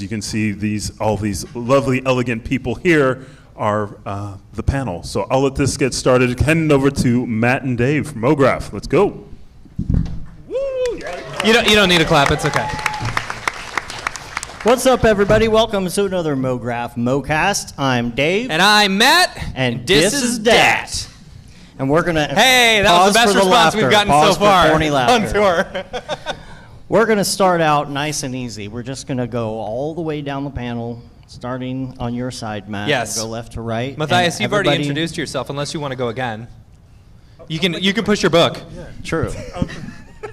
You can see all these lovely, elegant people here are the panel. So I'll let this get started. Heading over to Matt and Dave from MoGraph. Let's go. Woo! You don't need a clap. It's okay. What's up, everybody? Welcome to another MoGraph MoCast. I'm Dave. And I'm Matt. And this is DAT. And we're going to Hey, that was the best response we've gotten so far on tour. We're going to start out nice and easy. We're just going to go all the way down the panel, starting on your side, Matt. Yes. We'll go left to right. Matthias, you've already introduced yourself, unless you want to go again. You can push your book. True.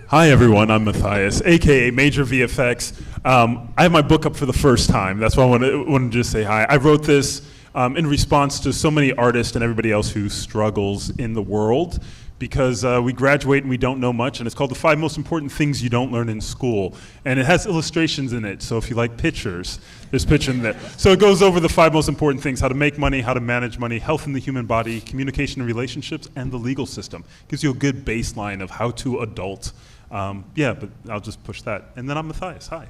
Hi, everyone. I'm Matthias, a.k.a. Major VFX. I have my book up for the first time. That's why I wanted to just say hi. I wrote this in response to so many artists and everybody else who struggles in the world, because we graduate and we don't know much, and it's called The 5 Most Important Things You Don't Learn in School. And it has illustrations in it, so if you like pictures, there's pictures in there. So it goes over the 5 most important things: how to make money, how to manage money, health in the human body, communication and relationships, and the legal system. Gives you a good baseline of how to adult. Yeah, but I'll just push that. And then I'm Matthias. Hi.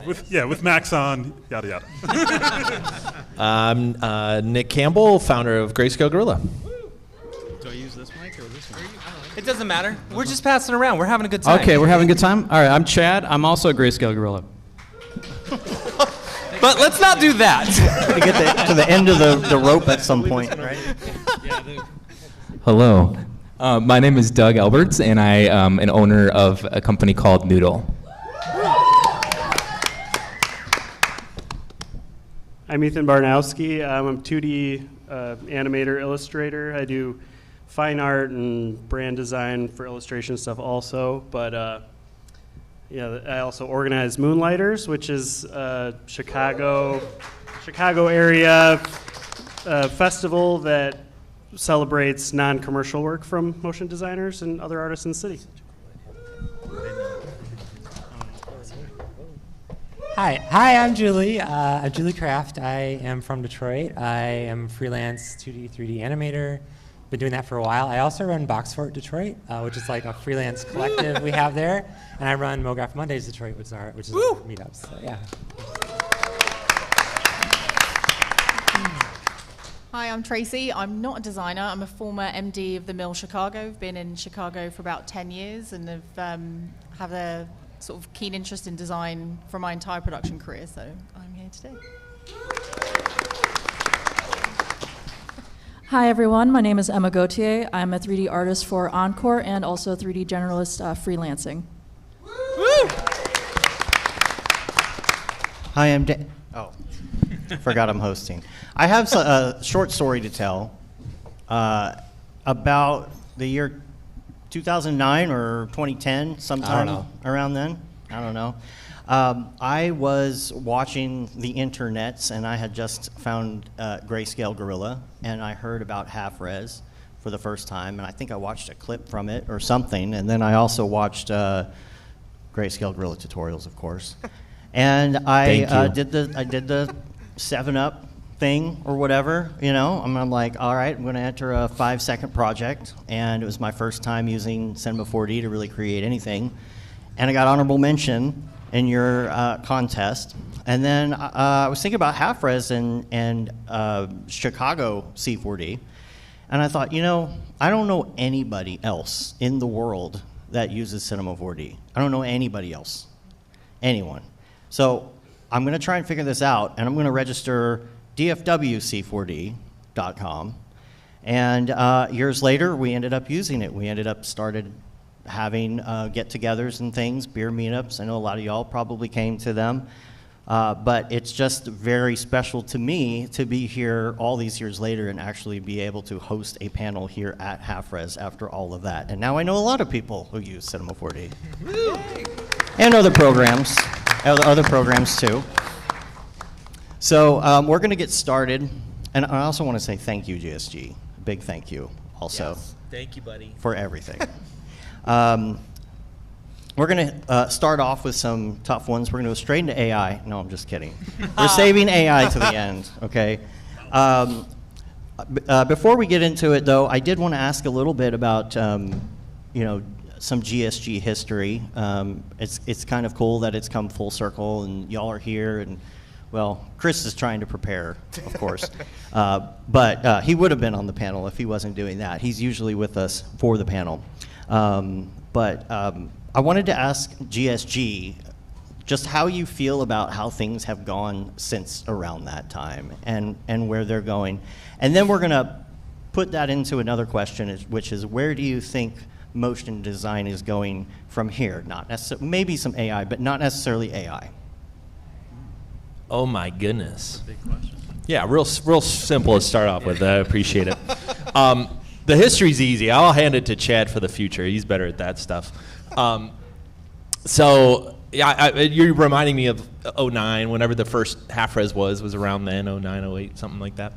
With Maxon, yada yada. I'm Nick Campbell, founder of Grayscale Gorilla. Do I use this mic or this one? It doesn't matter. We're just passing around. We're having a good time. Okay, we're having a good time? All right, I'm Chad. I'm also a Grayscale Gorilla. But let's not do that. To get to the end of the rope at some point, right? Hello. My name is Doug Alberts, and I am an owner of a company called Noodle. I'm Ethan Barnowski. I'm a 2D animator, illustrator. I do fine art and brand design for illustration stuff also. But I also organize Moonlighters, which is a Chicago area festival that celebrates non-commercial work from motion designers and other artists in the city. Hi, I'm Julie. I'm Julie Kraft. I am from Detroit. I am a freelance 2D, 3D animator. Been doing that for a while. I also run Box Fort Detroit, which is like a freelance collective we have there. And I run MoGraph Mondays Detroit, which is our meetups. So, yeah. Hi, I'm Tracy. I'm not a designer. I'm a former MD of the Mill Chicago. I've been in Chicago for about 10 years and have a sort of keen interest in design for my entire production career, so I'm here today. Hi everyone, my name is Emma Gauthier. I'm a 3D artist for Encore and also 3D generalist freelancing. Woo! Hi, I'm Dave. Oh, forgot I'm hosting. I have a short story to tell about the year 2009 or 2010, sometime around then. I don't know. I was watching the internets, and I had just found Grayscale Gorilla, and I heard about Half-Res for the first time, and I think I watched a clip from it or something, and then I also watched Grayscale Gorilla tutorials, of course. And I did the 7-Up thing or whatever, I'm like, all right, I'm going to enter a 5-second project, and it was my first time using Cinema 4D to really create anything, and I got honorable mention in your contest. And then I was thinking about Half-Res and Chicago C4D, and I thought, I don't know anybody else in the world that uses Cinema 4D. I don't know anybody else, anyone. So I'm going to try and figure this out, and I'm going to register dfwc4d.com, and years later we ended up using it. We started having get-togethers and things, beer meetups. I know a lot of y'all probably came to them, but it's just very special to me to be here all these years later and actually be able to host a panel here at Half-Res after all of that. And now I know a lot of people who use Cinema 4D. And other programs too. So we're going to get started, and I also want to say thank you, GSG. Big thank you also. Yes. Thank you, buddy. For everything. We're going to start off with some tough ones. We're going to go straight into AI. No, I'm just kidding. We're saving AI to the end, okay? Before we get into it, though, I did want to ask a little bit about, some GSG history. It's kind of cool that it's come full circle and y'all are here, and well, Chris is trying to prepare, of course, but he would have been on the panel if he wasn't doing that. He's usually with us for the panel. But I wanted to ask GSG just how you feel about how things have gone since around that time and where they're going. And then we're going to put that into another question, which is where do you think motion design is going from here? Not necessarily, maybe some AI, but not necessarily AI. Oh my goodness. Big question. Yeah, real simple to start off with. I appreciate it. The history's easy. I'll hand it to Chad for the future. He's better at that stuff. So yeah, you're reminding me of 09, whenever the first half-res was around then, 09, 08, something like that.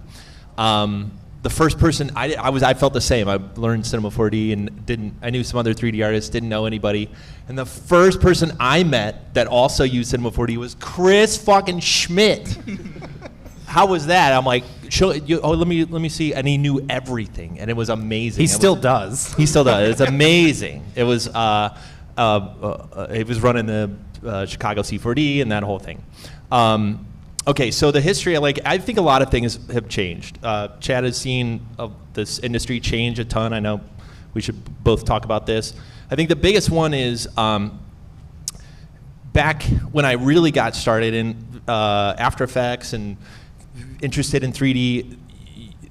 The first person, I felt the same. I learned Cinema 4D and I knew some other 3D artists, didn't know anybody. And the first person I met that also used Cinema 4D was Chris fucking Schmidt. How was that? I'm like, let me see. And he knew everything, and it was amazing. He still does. He still does. It's amazing. It was, he was running the Chicago C4D and that whole thing. Okay, so the history, I think a lot of things have changed. Chad has seen this industry change a ton. I know we should both talk about this. I think the biggest one is back when I really got started in After Effects and interested in 3D,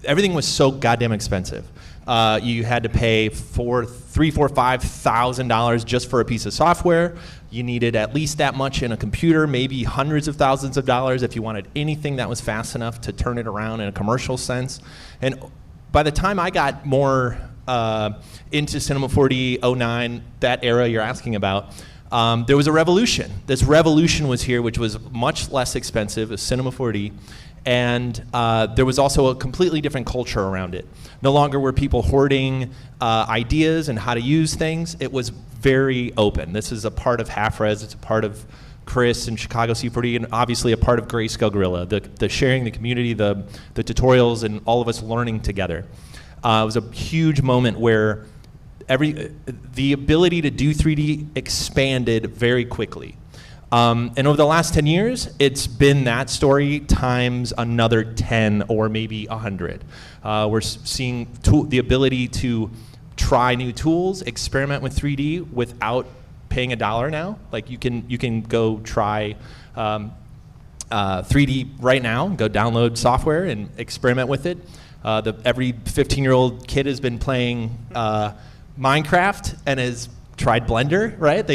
everything was so goddamn expensive. You had to pay $3,000, $4,000, $5,000 just for a piece of software. You needed at least that much in a computer, maybe hundreds of thousands of dollars if you wanted anything that was fast enough to turn it around in a commercial sense. And by the time I got more into Cinema 4D, 09, that era you're asking about, there was a revolution. This revolution was here, which was much less expensive as Cinema 4D. And there was also a completely different culture around it. No longer were people hoarding ideas and how to use things. It was very open. This is a part of Half-Res. It's a part of Chris and Chicago C4D, and obviously a part of Grayscale Gorilla. The sharing, the community, the tutorials, and all of us learning together. It was a huge moment where the ability to do 3D expanded very quickly. And over the last 10 years, it's been that story times another 10 or maybe 100. We're seeing the ability to try new tools, experiment with 3D without paying $1 now. Like you can go try 3D right now, go download software and experiment with it. Every 15-year-old kid has been playing Minecraft and has tried Blender, right?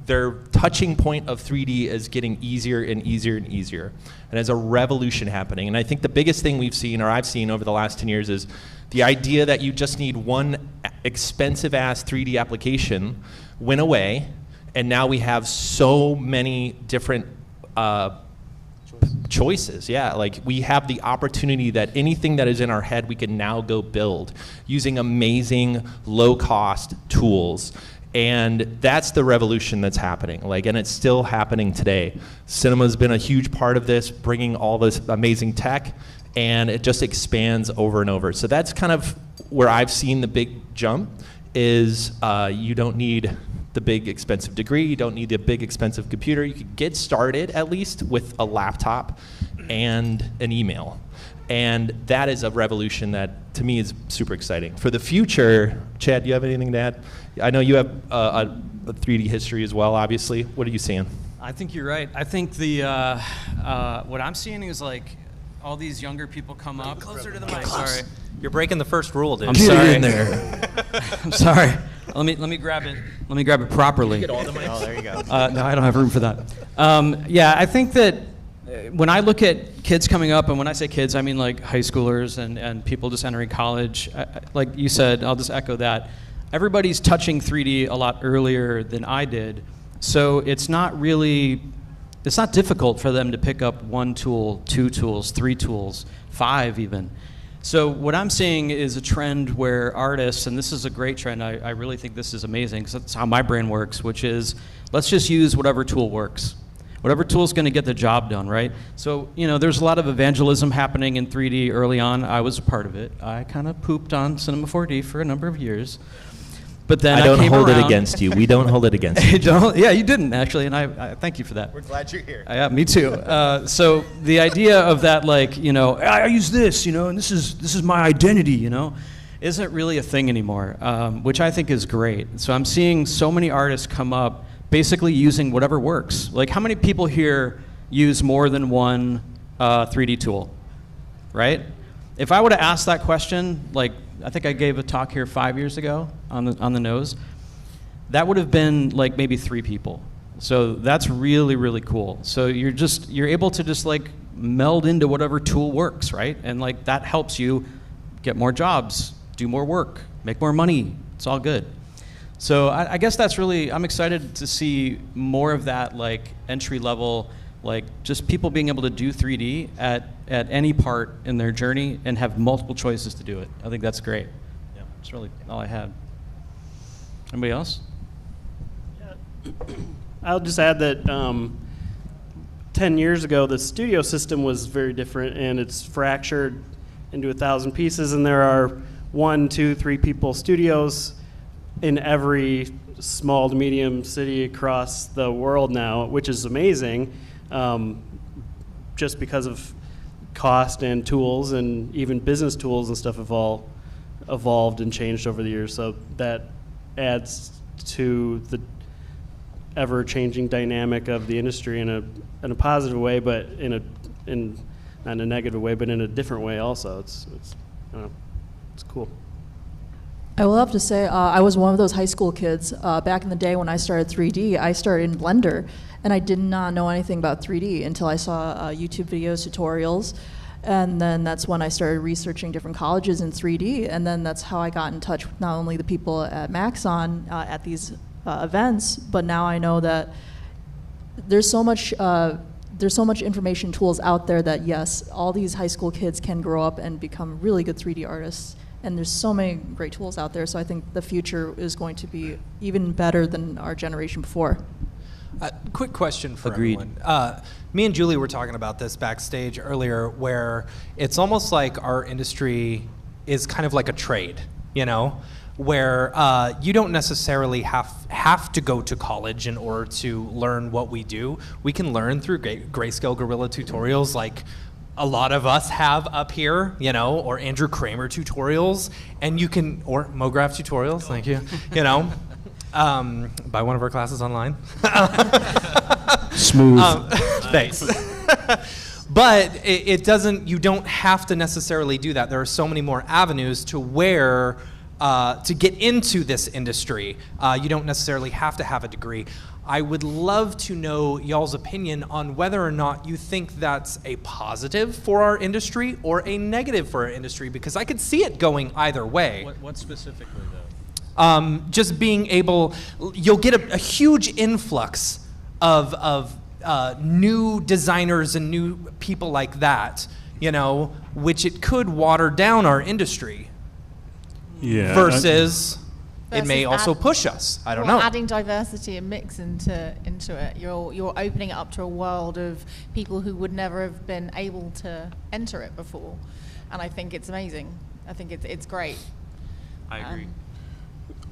Their touching point of 3D is getting easier and easier and easier. And there's a revolution happening. And I think the biggest thing we've seen, or I've seen over the last 10 years, is the idea that you just need one expensive-ass 3D application went away. And now we have so many different choices. Yeah, like we have the opportunity that anything that is in our head, we can now go build using amazing, low-cost tools. And that's the revolution that's happening, and it's still happening today. Cinema's been a huge part of this, bringing all this amazing tech, and it just expands over and over. So that's kind of where I've seen the big jump, is you don't need the big expensive degree, you don't need the big expensive computer. You can get started at least with a laptop and an email. And that is a revolution that, to me, is super exciting. For the future, Chad, do you have anything to add? I know you have a 3D history as well, obviously. What are you seeing? I think you're right. I think what I'm seeing is all these younger people come up. Closer to the mic. Sorry. You're breaking the first rule, dude. I'm sorry. In there. I'm sorry. Let me grab it. Let me grab it properly. Get all the mics. Oh, there you go. No, I don't have room for that. Yeah, I think that when I look at kids coming up, and when I say kids, I mean high schoolers and people just entering college, like you said, I'll just echo that. Everybody's touching 3D a lot earlier than I did, so it's not difficult for them to pick up one tool, two tools, three tools, 5 even. So what I'm seeing is a trend where artists, and this is a great trend, I really think this is amazing, because that's how my brain works, which is, let's just use whatever tool works. Whatever tool's going to get the job done, right? So, there's a lot of evangelism happening in 3D early on. I was a part of it. I kind of pooped on Cinema 4D for a number of years. But then I don't came hold it around- against you. We don't hold it against you. You don't? Yeah, you didn't actually, and I thank you for that. We're glad you're here. Yeah, me too. So the idea of that, like, you know, I use this, you know, and this is my identity, you know, isn't really a thing anymore, which I think is great. So I'm seeing so many artists come up basically using whatever works. Like, how many people here use more than one 3D tool, right? If I would have asked that question, like, I think I gave a talk here 5 years ago on the nose, that would have been like maybe 3 people. So that's really, really cool. So you're able to just like meld into whatever tool works, right? And like that helps you get more jobs, do more work, make more money. It's all good. So I guess that's really, I'm excited to see more of that like entry level, like just people being able to do 3D at any part in their journey and have multiple choices to do it. I think that's great. Yeah, that's really all I had. Anybody else? I'll just add that 10 years ago, the studio system was very different, and it's fractured into 1,000 pieces, and there are 1, 2, 3 people studios in every small to medium city across the world now, which is amazing, just because of cost and tools, and even business tools and stuff have all evolved and changed over the years. So that adds to the ever-changing dynamic of the industry in a positive way, but in not in a negative way, but in a different way also. It's cool. I will have to say, I was one of those high school kids. Back in the day when I started 3D, I started in Blender, and I did not know anything about 3D until I saw YouTube videos, tutorials, and then that's when I started researching different colleges in 3D, and then that's how I got in touch with not only the people at Maxon at these events, but now I know that there's so much information tools out there that yes, all these high school kids can grow up and become really good 3D artists. And there's so many great tools out there, so I think the future is going to be even better than our generation before. Quick question for Agreed. everyone. Me and Julie were talking about this backstage earlier, where it's almost like our industry is kind of like a trade, you know, where you don't necessarily have to go to college in order to learn what we do. We can learn through Grayscale Gorilla tutorials like a lot of us have up here, you know, or Andrew Kramer tutorials, and you can, or MoGraph tutorials, thank you, you know, buy one of our classes online. Smooth. Thanks. But it doesn't, you don't have to necessarily do that. There are so many more avenues to where, to get into this industry. You don't necessarily have to have a degree. I would love to know y'all's opinion on whether or not you think that's a positive for our industry or a negative for our industry, because I could see it going either way. What specifically, though? Just being able, you'll get a huge influx of new designers and new people like that, you know, which it could water down our industry. Yeah. Versus it may Versus also push us. I don't Well, know. adding diversity and mix into it, you're opening it up to a world of people who would never have been able to enter it before, and I think it's amazing. I think it's great. I agree.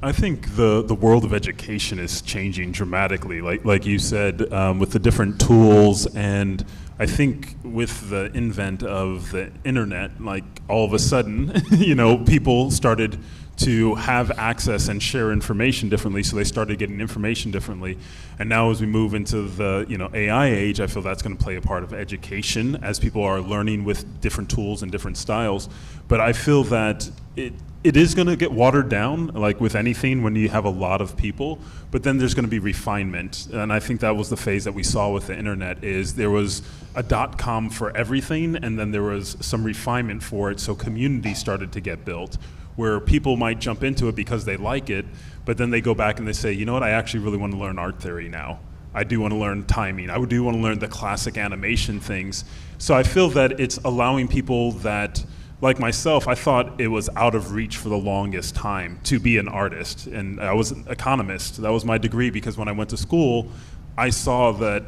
I think the world of education is changing dramatically, like you said, with the different tools, and I think with the invent of the internet, like all of a sudden, you know, people started to have access and share information differently, so they started getting information differently. And now as we move into the AI age, I feel that's going to play a part of education as people are learning with different tools and different styles. But I feel that it is going to get watered down, like with anything when you have a lot of people, but then there's going to be refinement. And I think that was the phase that we saw with the internet, is there was a .com for everything, and then there was some refinement for it, so communities started to get built, where people might jump into it because they like it, but then they go back and they say, you know what, I actually really want to learn art theory now. I do want to learn timing. I do want to learn the classic animation things. So I feel that it's allowing people that, like myself, I thought it was out of reach for the longest time to be an artist. And I was an economist. That was my degree, because when I went to school, I saw that,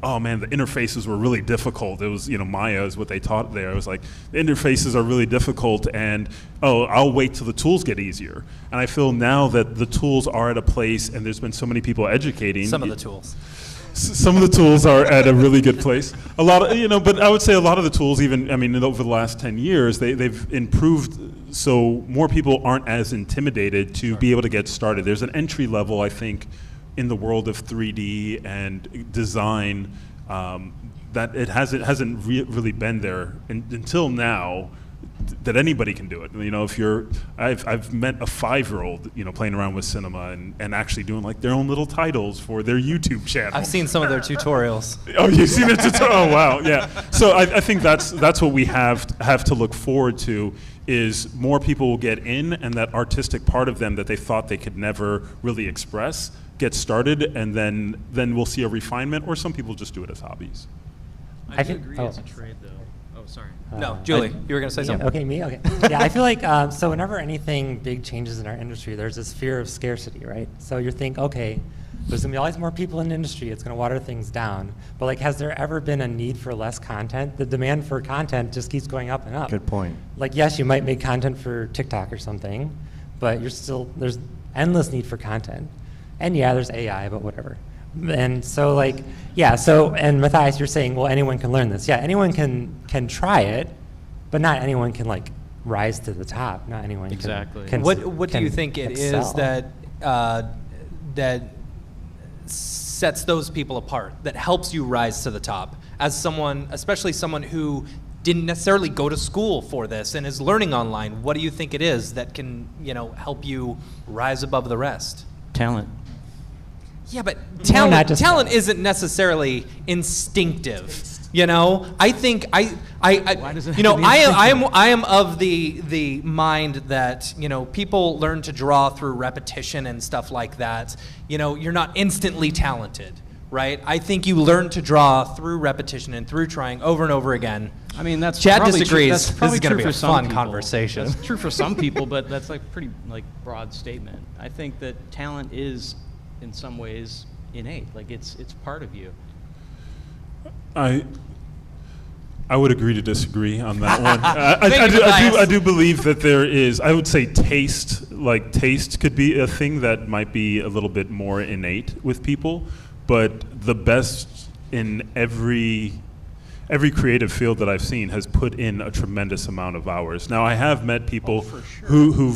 oh man, the interfaces were really difficult. It was, Maya is what they taught there. I was like, the interfaces are really difficult, and I'll wait till the tools get easier. And I feel now that the tools are at a place, and there's been so many people educating. Some of the tools. Some of the tools are at a really good place. A lot of, but I would say a lot of the tools, even, over the last 10 years, they've improved so more people aren't as intimidated to be able to get started. There's an entry level, I think, in the world of 3D and design that it hasn't really been there until now, that anybody can do it. I've met a 5-year-old, playing around with cinema and actually doing like their own little titles for their YouTube channel. I've seen some of their tutorials. Oh, you've seen their tutorial? Oh, wow, yeah. So I think that's what we have to look forward to, is more people will get in, and that artistic part of them that they thought they could never really express get started, and then we'll see a refinement, or some people just do it as hobbies. I do agree it's a trade, though. Oh, sorry. No, Julie, you were going to say something. Okay, me? Okay. Yeah, I feel like, so whenever anything big changes in our industry, there's this fear of scarcity, right? So you think, okay, there's going to be always more people in the industry, it's going to water things down. But like, has there ever been a need for less content? The demand for content just keeps going up and up. Good point. Like, yes, you might make content for TikTok or something, but there's endless need for content. And yeah, there's AI, but whatever. And so and Matthias, you're saying, well, anyone can learn this. Yeah, anyone can try it, but not anyone can like rise to the top. Not anyone exactly. can What do you think it excel. is that sets those people apart, that helps you rise to the top? As someone, especially someone who didn't necessarily go to school for this and is learning online, what do you think it is that can, help you rise above the rest? Talent. Yeah, but not just talent that. isn't necessarily instinctive. I think Why does it have to be I am of the mind that people learn to draw through repetition and stuff like that. You're not instantly talented, right? I think you learn to draw through repetition and through trying over and over again. I mean, that's Chad probably disagrees. True. That's probably This is gonna true be for a some fun people. conversation. That's true for some people, but that's like pretty broad statement. I think that talent is, in some ways, innate. Like it's part of you. I would agree to disagree on that one. I do believe that there is, I would say taste could be a thing that might be a little bit more innate with people, but the best in every creative field that I've seen has put in a tremendous amount of hours. Now, I have met people who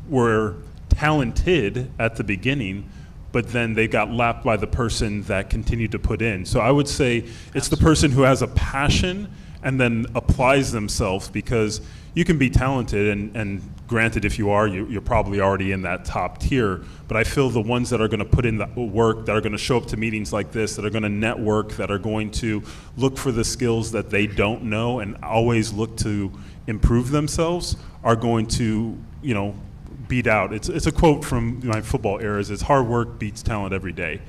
were talented at the beginning, but then they got lapped by the person that continued to put in. So I would say it's the person who has a passion and then applies themselves, because you can be talented, and granted, if you are, you're probably already in that top tier, but I feel the ones that are gonna put in the work, that are gonna show up to meetings like this, that are gonna network, that are going to look for the skills that they don't know and always look to improve themselves, are going to, beat out. It's a quote from my football eras. It's hard work beats talent every day.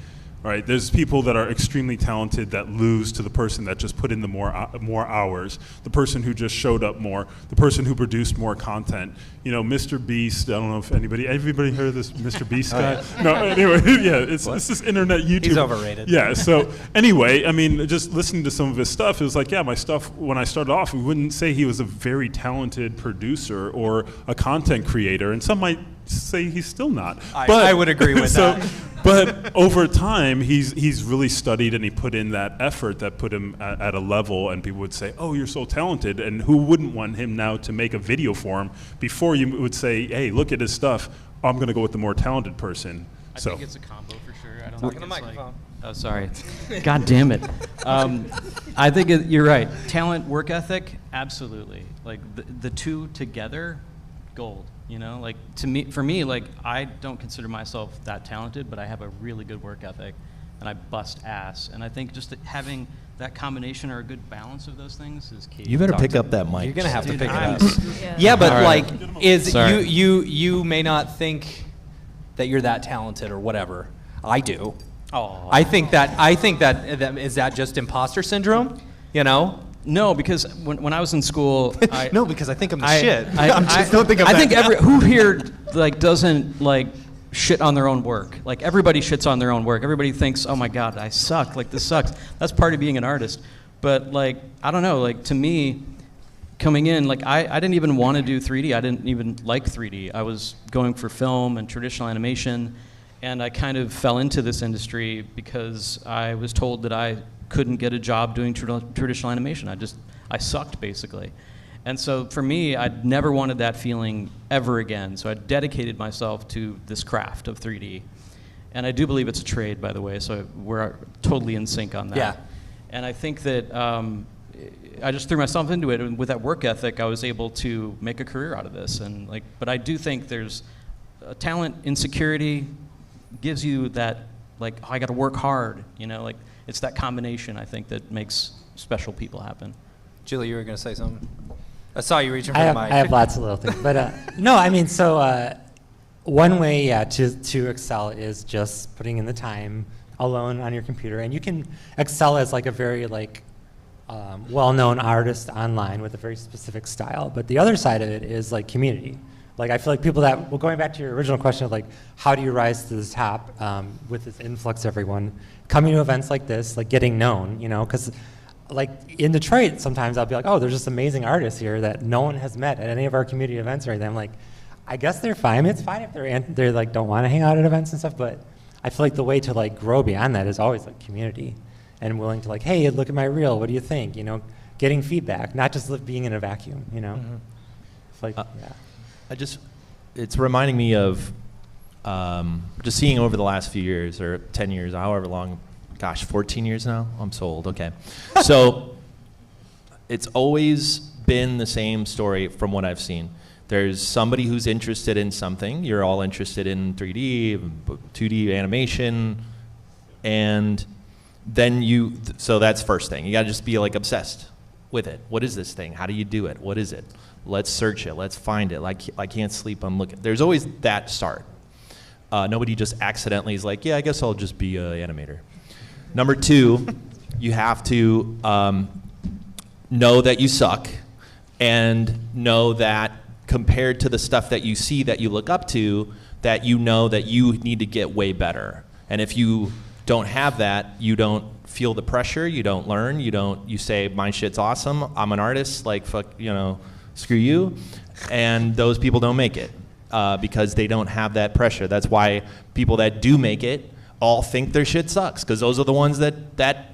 Right? There's people that are extremely talented that lose to the person that just put in the more hours, the person who just showed up more, the person who produced more content. Mr. Beast, I don't know if everybody heard of this Mr. Beast guy? No, anyway, yeah, it's this internet YouTube. He's overrated. Yeah, so anyway, just listening to some of his stuff, it was like, yeah, my stuff, when I started off, we wouldn't say he was a very talented producer or a content creator, and some might say he's still not. I would agree with that. But over time, he's really studied, and he put in that effort that put him at a level, and people would say, oh, you're so talented, and who wouldn't want him now to make a video for him? Before you would say, hey, look at his stuff, I'm going to go with the more talented person. I think it's a combo for sure. I don't Talk think in the it's microphone. oh, sorry. God damn it. I think you're right. Talent, work ethic, absolutely. Like the two together, gold. For me, I don't consider myself that talented, but I have a really good work ethic, and I bust ass. And I think just having that combination or a good balance of those things is key. You better pick up that mic. You're gonna have to pick it up. Yeah. Yeah, but All right. Sorry. you may not think that you're that talented or whatever. I do. Oh. I think that is that just imposter syndrome? No, because when I was in school, No, because I think I'm the shit. I I'm just don't think I'm I that think who here doesn't shit on their own work. Like everybody shits on their own work. Everybody thinks, oh my God, I suck. Like this sucks. That's part of being an artist. But like, I don't know, like to me, coming in, like I didn't even want to do 3D. I didn't even like 3D. I was going for film and traditional animation, and I kind of fell into this industry because I was told that I couldn't get a job doing traditional animation. I sucked basically. And so for me, I'd never wanted that feeling ever again. So I dedicated myself to this craft of 3D. And I do believe it's a trade, by the way, so we're totally in sync on that. Yeah. And I think that I just threw myself into it, and with that work ethic, I was able to make a career out of this. And like, but I do think there's talent insecurity gives you that, like, oh, I got to work hard, you know, like it's that combination I think that makes special people happen. Julie, you were going to say something? I saw you reaching for the mic. I have lots of little things, but no, I mean, so one way, yeah, to excel is just putting in the time alone on your computer, and you can excel as like a very like well-known artist online with a very specific style. But the other side of it is like community. Like I feel like people that, well, going back to your original question of like, how do you rise to the top with this influx of everyone coming to events like this, like getting known, you know, because like in Detroit, sometimes I'll be like, oh, there's just amazing artists here that no one has met at any of our community events or anything. I'm like, I guess they're fine. It's fine if they're like don't want to hang out at events and stuff. But I feel like the way to like grow beyond that is always like community and willing to like, hey, look at my reel. What do you think? You know, getting feedback, not just being in a vacuum. You know, it's like yeah. It's reminding me of just seeing over the last few years or 10 years, however long. Gosh, 14 years now? I'm so old, okay. So it's always been the same story from what I've seen. There's somebody who's interested in something. You're all interested in 3D, 2D animation, and then so that's first thing. You gotta just be like obsessed with it. What is this thing? How do you do it? What is it? Let's search it, let's find it. Like I can't sleep, I'm looking. There's always that start. Nobody just accidentally is like, yeah, I guess I'll just be an animator. Number two, you have to know that you suck and know that compared to the stuff that you see that you look up to, that you know that you need to get way better. And if you don't have that, you don't feel the pressure, you don't learn, you say, my shit's awesome, I'm an artist, like, fuck, you know, screw you. And those people don't make it because they don't have that pressure. That's why people that do make it all think their shit sucks, because those are the ones that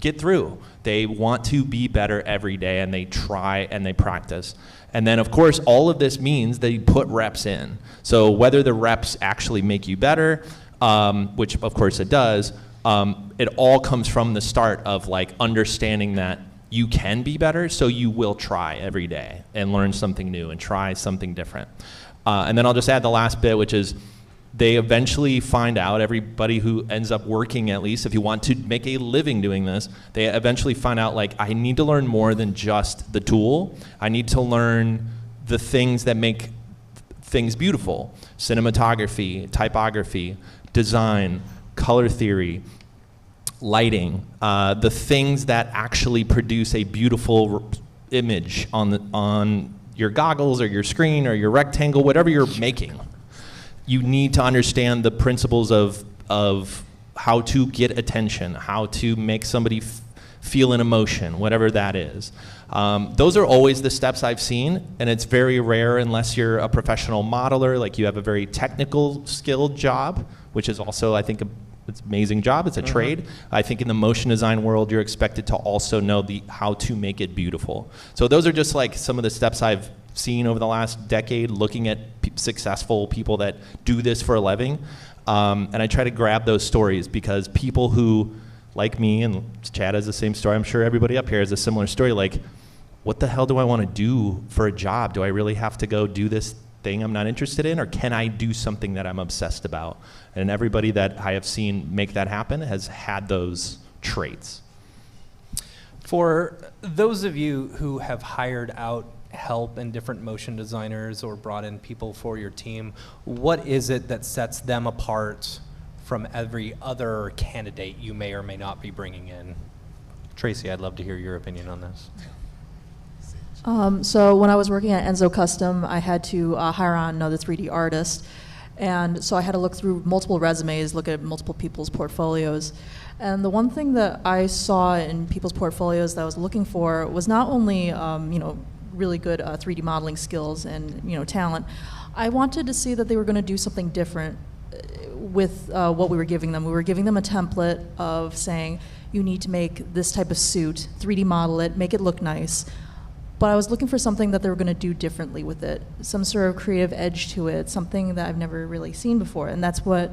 get through. They want to be better every day, and they try and they practice. And then, of course, all of this means that you put reps in. So whether the reps actually make you better, which of course it does, it all comes from the start of like understanding that you can be better, so you will try every day and learn something new and try something different. And then I'll just add the last bit, which is they eventually find out, everybody who ends up working, at least if you want to make a living doing this, they eventually find out, like, I need to learn more than just the tool. I need to learn the things that make things beautiful. Cinematography, typography, design, color theory, lighting, the things that actually produce a beautiful image on your goggles or your screen or your rectangle, whatever you're making. You need to understand the principles of how to get attention, how to make somebody feel an emotion, whatever that is. Those are always the steps I've seen, and it's very rare unless you're a professional modeler, like you have a very technical skilled job, which is also, I think, it's an amazing job. It's a trade. I think in the motion design world, you're expected to also know how to make it beautiful. So those are just like some of the steps I've seen over the last decade, looking at successful people that do this for a living. And I try to grab those stories because people who, like me, and Chad has the same story, I'm sure everybody up here has a similar story, like, what the hell do I want to do for a job? Do I really have to go do this thing I'm not interested in, or can I do something that I'm obsessed about? And everybody that I have seen make that happen has had those traits. For those of you who have hired out help and different motion designers or brought in people for your team, what is it that sets them apart from every other candidate you may or may not be bringing in? Tracy, I'd love to hear your opinion on this. So when I was working at Enzo Custom, I had to hire on another 3D artist. And so I had to look through multiple resumes, look at multiple people's portfolios. And the one thing that I saw in people's portfolios that I was looking for was not only, really good 3D modeling skills and, talent. I wanted to see that they were going to do something different with what we were giving them. We were giving them a template of saying, you need to make this type of suit, 3D model it, make it look nice. But I was looking for something that they were going to do differently with it, some sort of creative edge to it, something that I've never really seen before. And that's what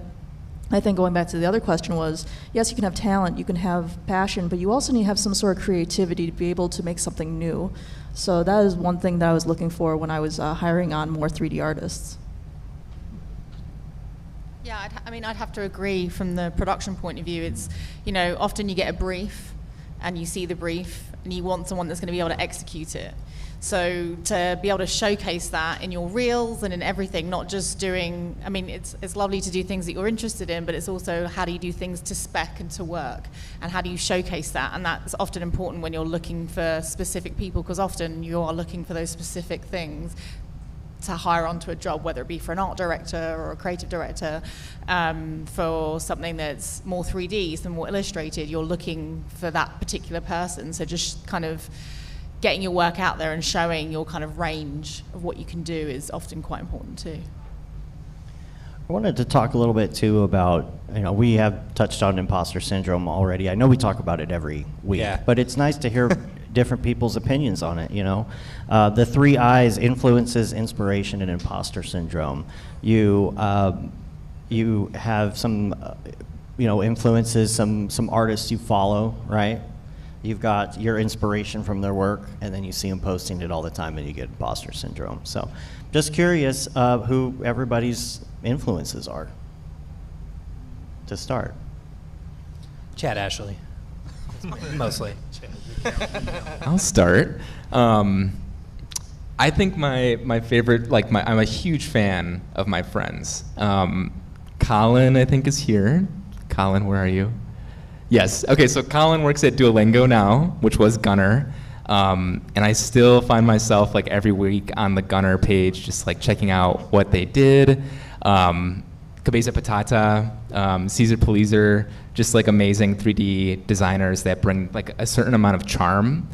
I think, going back to the other question, was, yes, you can have talent, you can have passion, but you also need to have some sort of creativity to be able to make something new. So that is one thing that I was looking for when I was hiring on more 3D artists. Yeah, I'd have to agree from the production point of view. It's, often you get a brief and you see the brief and you want someone that's going to be able to execute it. So to be able to showcase that in your reels and in everything, not just doing, it's lovely to do things that you're interested in, but it's also how do you do things to spec and to work, and how do you showcase that? And that's often important when you're looking for specific people, because often you are looking for those specific things to hire onto a job, whether it be for an art director or a creative director, for something that's more 3D, some more illustrated. You're looking for that particular person. So just kind of getting your work out there and showing your kind of range of what you can do is often quite important too. I wanted to talk a little bit too about, we have touched on imposter syndrome already. I know we talk about it every week, but it's nice to hear different people's opinions on it, The 3 I's: influences, inspiration, and imposter syndrome. You have some, influences, some artists you follow, right? You've got your inspiration from their work, and then you see them posting it all the time, and you get imposter syndrome. So just curious who everybody's influences are to start. Chad Ashley. Mostly. I'll start. I think my favorite, I'm a huge fan of my friends. Colin, I think, is here. Colin, where are you? Yes. Okay, so Colin works at Duolingo now, which was Gunner. And I still find myself every week on the Gunner page, just checking out what they did. Cabeza Patata, Caesar Polizer, just amazing 3D designers that bring a certain amount of charm.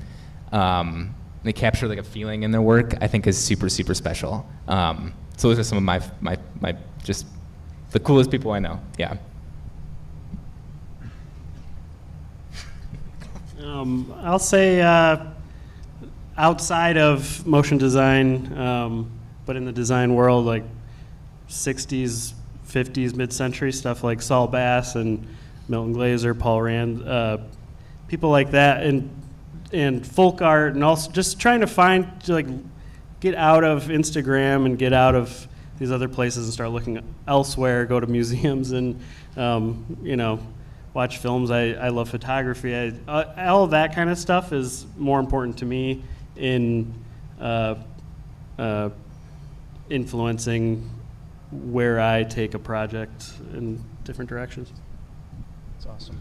They capture a feeling in their work, I think, is super, super special. So those are some of my just the coolest people I know. Yeah. I'll say outside of motion design, but in the design world, 60s, 50s, mid-century stuff like Saul Bass and Milton Glaser, Paul Rand, people like that, and folk art, and also just trying to find, get out of Instagram and get out of these other places and start looking elsewhere, go to museums and, watch films. I love photography. All of that kind of stuff is more important to me in influencing where I take a project in different directions. That's awesome.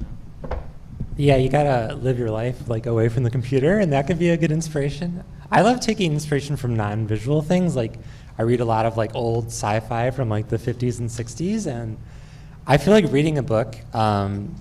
Yeah, you gotta live your life away from the computer, and that could be a good inspiration. I love taking inspiration from non-visual things. I read a lot of old sci-fi from the 50s and 60s, and I feel like reading a book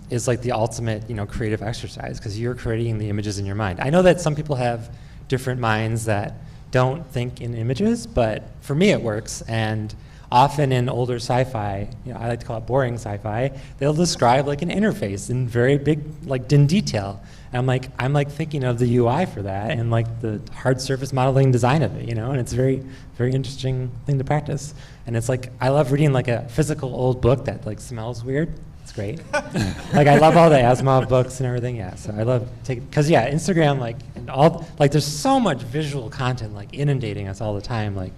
is the ultimate, creative exercise, because you're creating the images in your mind. I know that some people have different minds that don't think in images, but for me it works. And often in older sci-fi, I like to call it boring sci-fi, they'll describe an interface in very big, in detail. And I'm thinking of the UI for that and the hard surface modeling design of it, and it's a very, very interesting thing to practice. And it's I love reading a physical old book that smells weird. It's great. I love all the Asimov books and everything. Yeah, so I love because Instagram and all there's so much visual content inundating us all the time.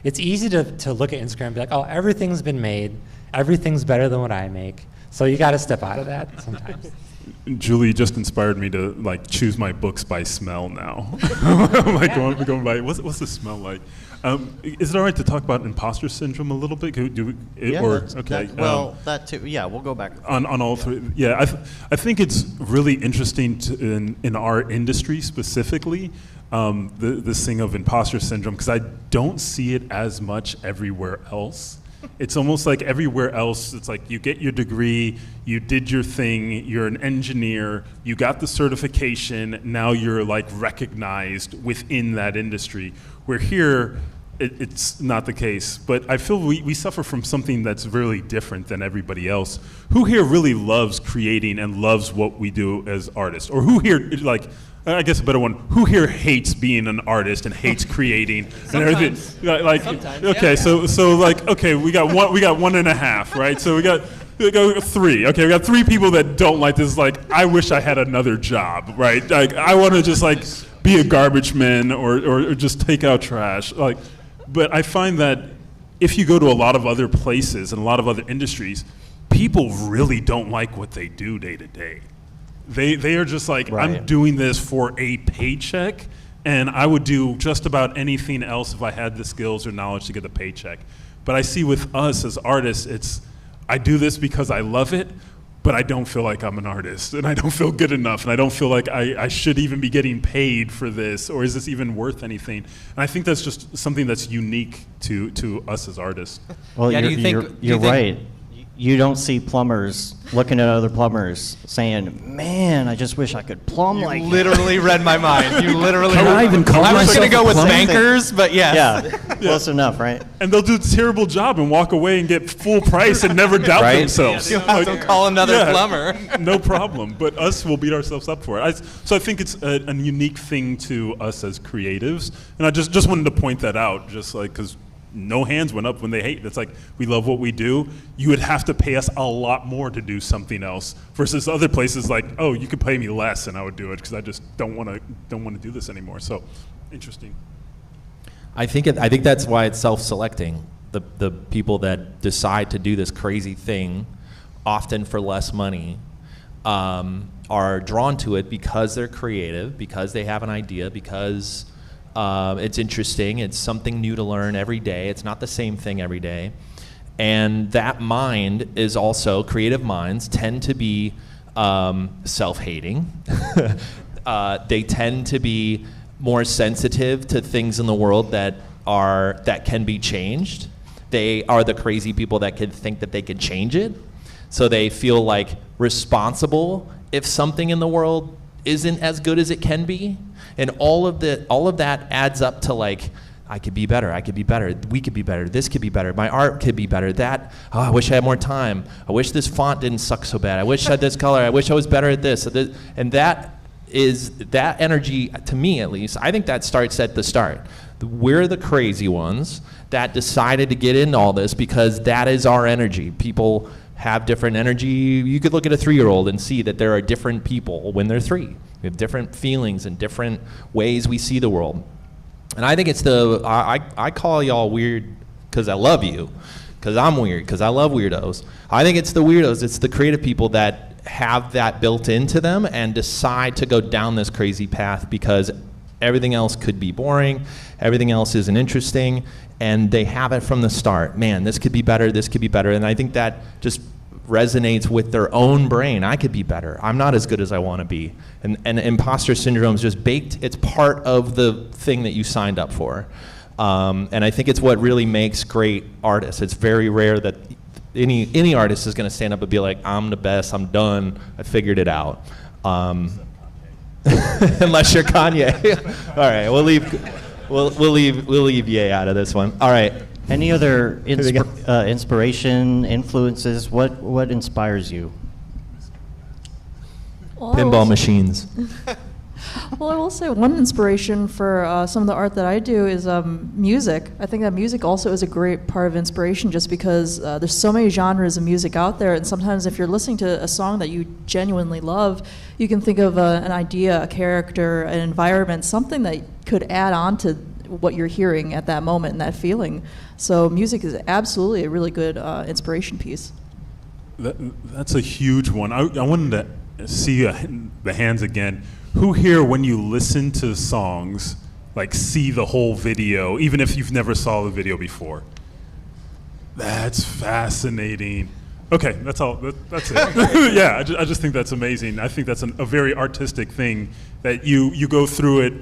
It's easy to look at Instagram and be oh, everything's been made, everything's better than what I make. So you got to step out of that sometimes. Julie just inspired me to choose my books by smell now. I'm going by what's the smell like? Is it all right to talk about imposter syndrome a little bit? That too. Yeah, we'll go back on all three. Yeah, I think it's really interesting in our industry specifically, this thing of imposter syndrome, because I don't see it as much everywhere else. It's almost like everywhere else, it's like you get your degree, you did your thing, you're an engineer, you got the certification, now you're like recognized within that industry. Where here, it's not the case. But I feel we suffer from something that's really different than everybody else. Who here really loves creating and loves what we do as artists? Or who here, like, I guess a better one, who here hates being an artist and hates creating and everything? Like, okay, so like, okay, we got 1.5, right? So we got 3. Okay, we got 3 people that don't like this. Like, I wish I had another job, right? Like, I want to just like be a garbage man or just take out trash. Like, but I find that if you go to a lot of other places and a lot of other industries, people really don't like what they do day to day. They are just like, Right. I'm doing this for a paycheck, and I would do just about anything else if I had the skills or knowledge to get a paycheck. But I see with us as artists, it's, I do this because I love it, but I don't feel like I'm an artist, and I don't feel good enough, and I don't feel like I should even be getting paid for this, or is this even worth anything? And I think that's just something that's unique to us as artists. Well, Yeah, do you're, you think- you're, do you you're think- right. You don't see plumbers looking at other plumbers saying, "Man, I just wish I could plumb like him." Literally read my mind. You literally. Can I even call I was myself going to go a with plumber? bankers, but yes. Yeah, close enough, right? And they'll do a terrible job and walk away and get full price and never doubt Right? themselves. You'll have to call another plumber. No problem. But us will beat ourselves up for it. So I think it's a unique thing to us as creatives. And I just wanted to point that out, just like, because no hands went up when they hate. It's like, we love what we do. You would have to pay us a lot more to do something else versus other places like, oh, you could pay me less and I would do it because I just don't want to do this anymore. So interesting. I think that's why it's self-selecting. The people that decide to do this crazy thing, often for less money, are drawn to it because they're creative, because they have an idea, because it's interesting. It's something new to learn every day. It's not the same thing every day. And that mind is also, creative minds tend to be self-hating. They tend to be more sensitive to things in the world that can be changed. They are the crazy people that can think that they can change it. So they feel like responsible if something in the world isn't as good as it can be. And all of that adds up to like, I could be better, we could be better, this could be better, my art could be better, I wish I had more time, I wish this font didn't suck so bad, I wish I had this color, I wish I was better at this. And that energy, to me at least, I think that starts at the start. We're the crazy ones that decided to get into all this because that is our energy. People have different energy. You could look at a 3-year-old and see that there are different people when they're 3. We have different feelings and different ways we see the world. And I think it's I call y'all weird because I love you, because I'm weird, because I love weirdos. I think it's the weirdos, it's the creative people that have that built into them and decide to go down this crazy path because everything else could be boring, everything else isn't interesting, and they have it from the start. Man, this could be better, and I think that just resonates with their own brain. I could be better. I'm not as good as I want to be. And imposter syndrome is just baked. It's part of the thing that you signed up for. And I think it's what really makes great artists. It's very rare that any artist is going to stand up and be like, I'm the best, I'm done, I figured it out. Unless you're Kanye. All right, we'll leave Ye out of this one. All right. Any other inspiration, influences? What inspires you? Well, Pinball machines. Well, I will say one inspiration for some of the art that I do is music. I think that music also is a great part of inspiration just because there's so many genres of music out there, and sometimes if you're listening to a song that you genuinely love, you can think of an idea, a character, an environment, something that could add on to what you're hearing at that moment and that feeling. So music is absolutely a really good inspiration piece. That's a huge one. I wanted to see the hands again. Who here, when you listen to songs, like see the whole video, even if you've never saw the video before? That's fascinating. Okay, that's all. That's it. Yeah, I just think that's amazing. I think that's a very artistic thing that you go through it,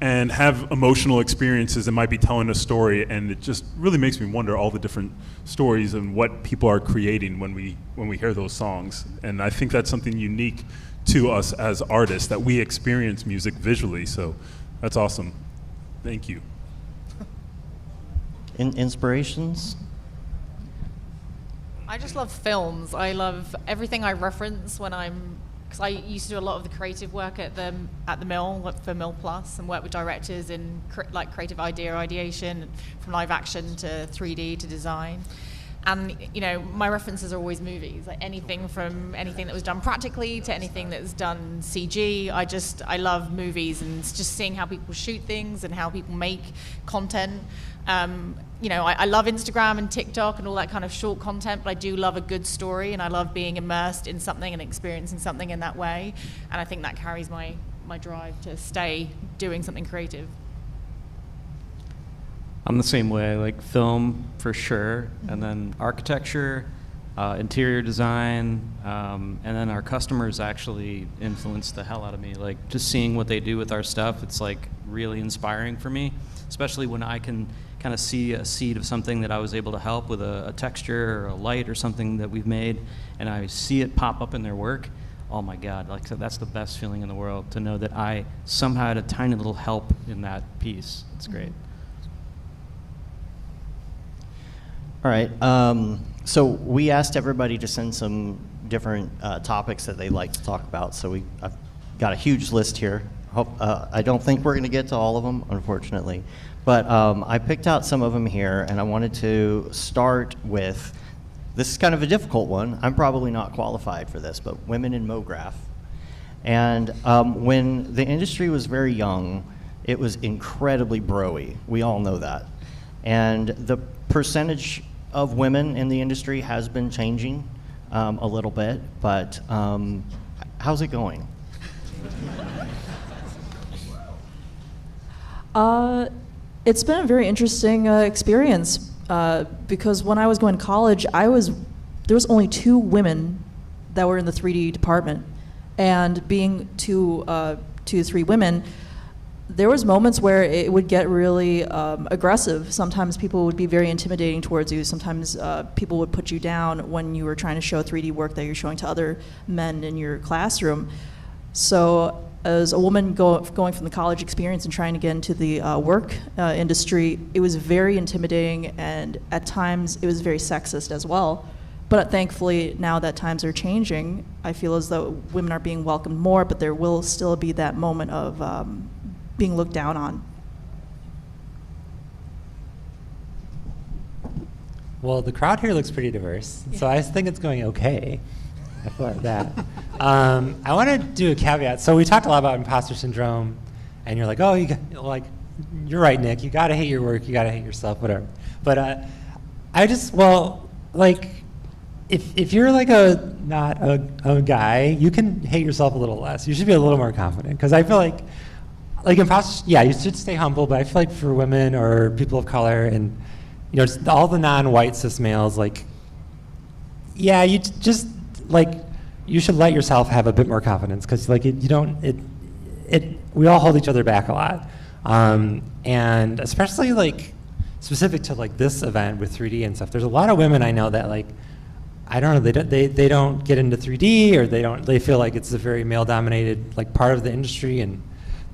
and have emotional experiences and might be telling a story, and it just really makes me wonder all the different stories and what people are creating when we hear those songs. And I think that's something unique to us as artists, that we experience music visually. So that's awesome. Thank you. Inspirations? I just love films. I love everything I reference when because I used to do a lot of the creative work at the Mill, like for Mill Plus, and work with directors in like creative ideation, from live action to 3D to design. And my references are always movies, like anything that was done practically to anything that was done CG. I love movies and just seeing how people shoot things and how people make content. I love Instagram and TikTok and all that kind of short content, but I do love a good story, and I love being immersed in something and experiencing something in that way. And I think that carries my drive to stay doing something creative. I'm the same way, like film for sure, and then architecture, interior design, and then our customers actually influence the hell out of me. Like just seeing what they do with our stuff, it's like really inspiring for me, especially when I can kind of see a seed of something that I was able to help with a texture or a light or something that we've made, and I see it pop up in their work. Oh my God, like so that's the best feeling in the world, to know that I somehow had a tiny little help in that piece. It's great. All right. So we asked everybody to send some different topics that they'd like to talk about. So I've got a huge list here. I don't think we're going to get to all of them, unfortunately. But I picked out some of them here, and I wanted to start with, this is kind of a difficult one. I'm probably not qualified for this, but women in MoGraph. And when the industry was very young, it was incredibly bro-y. We all know that. And the percentage of women in the industry has been changing a little bit, but how's it going? It's been a very interesting experience because when I was going to college, there was only 2 women that were in the 3D department, and being 2 to 3 women, there was moments where it would get really aggressive. Sometimes people would be very intimidating towards you. Sometimes people would put you down when you were trying to show 3D work that you're showing to other men in your classroom. So as a woman going from the college experience and trying to get into the work industry, it was very intimidating, and at times it was very sexist as well. But thankfully, now that times are changing, I feel as though women are being welcomed more, but there will still be that moment of being looked down on. Well, the crowd here looks pretty diverse, so I think it's going okay. I feel like that. I want to do a caveat. So we talked a lot about imposter syndrome, and you're like, oh, you're right, Nick. You got to hate your work. You got to hate yourself, whatever. But if you're like not a guy, you can hate yourself a little less. You should be a little more confident, because I feel like imposter, yeah, you should stay humble, but I feel like for women or people of color and just all the non-white cis males, yeah, you just you should let yourself have a bit more confidence, because we all hold each other back a lot, and especially specific to this event with 3D and stuff. There's a lot of women I know that I don't know, they don't get into 3D, or they feel like it's a very male-dominated part of the industry, and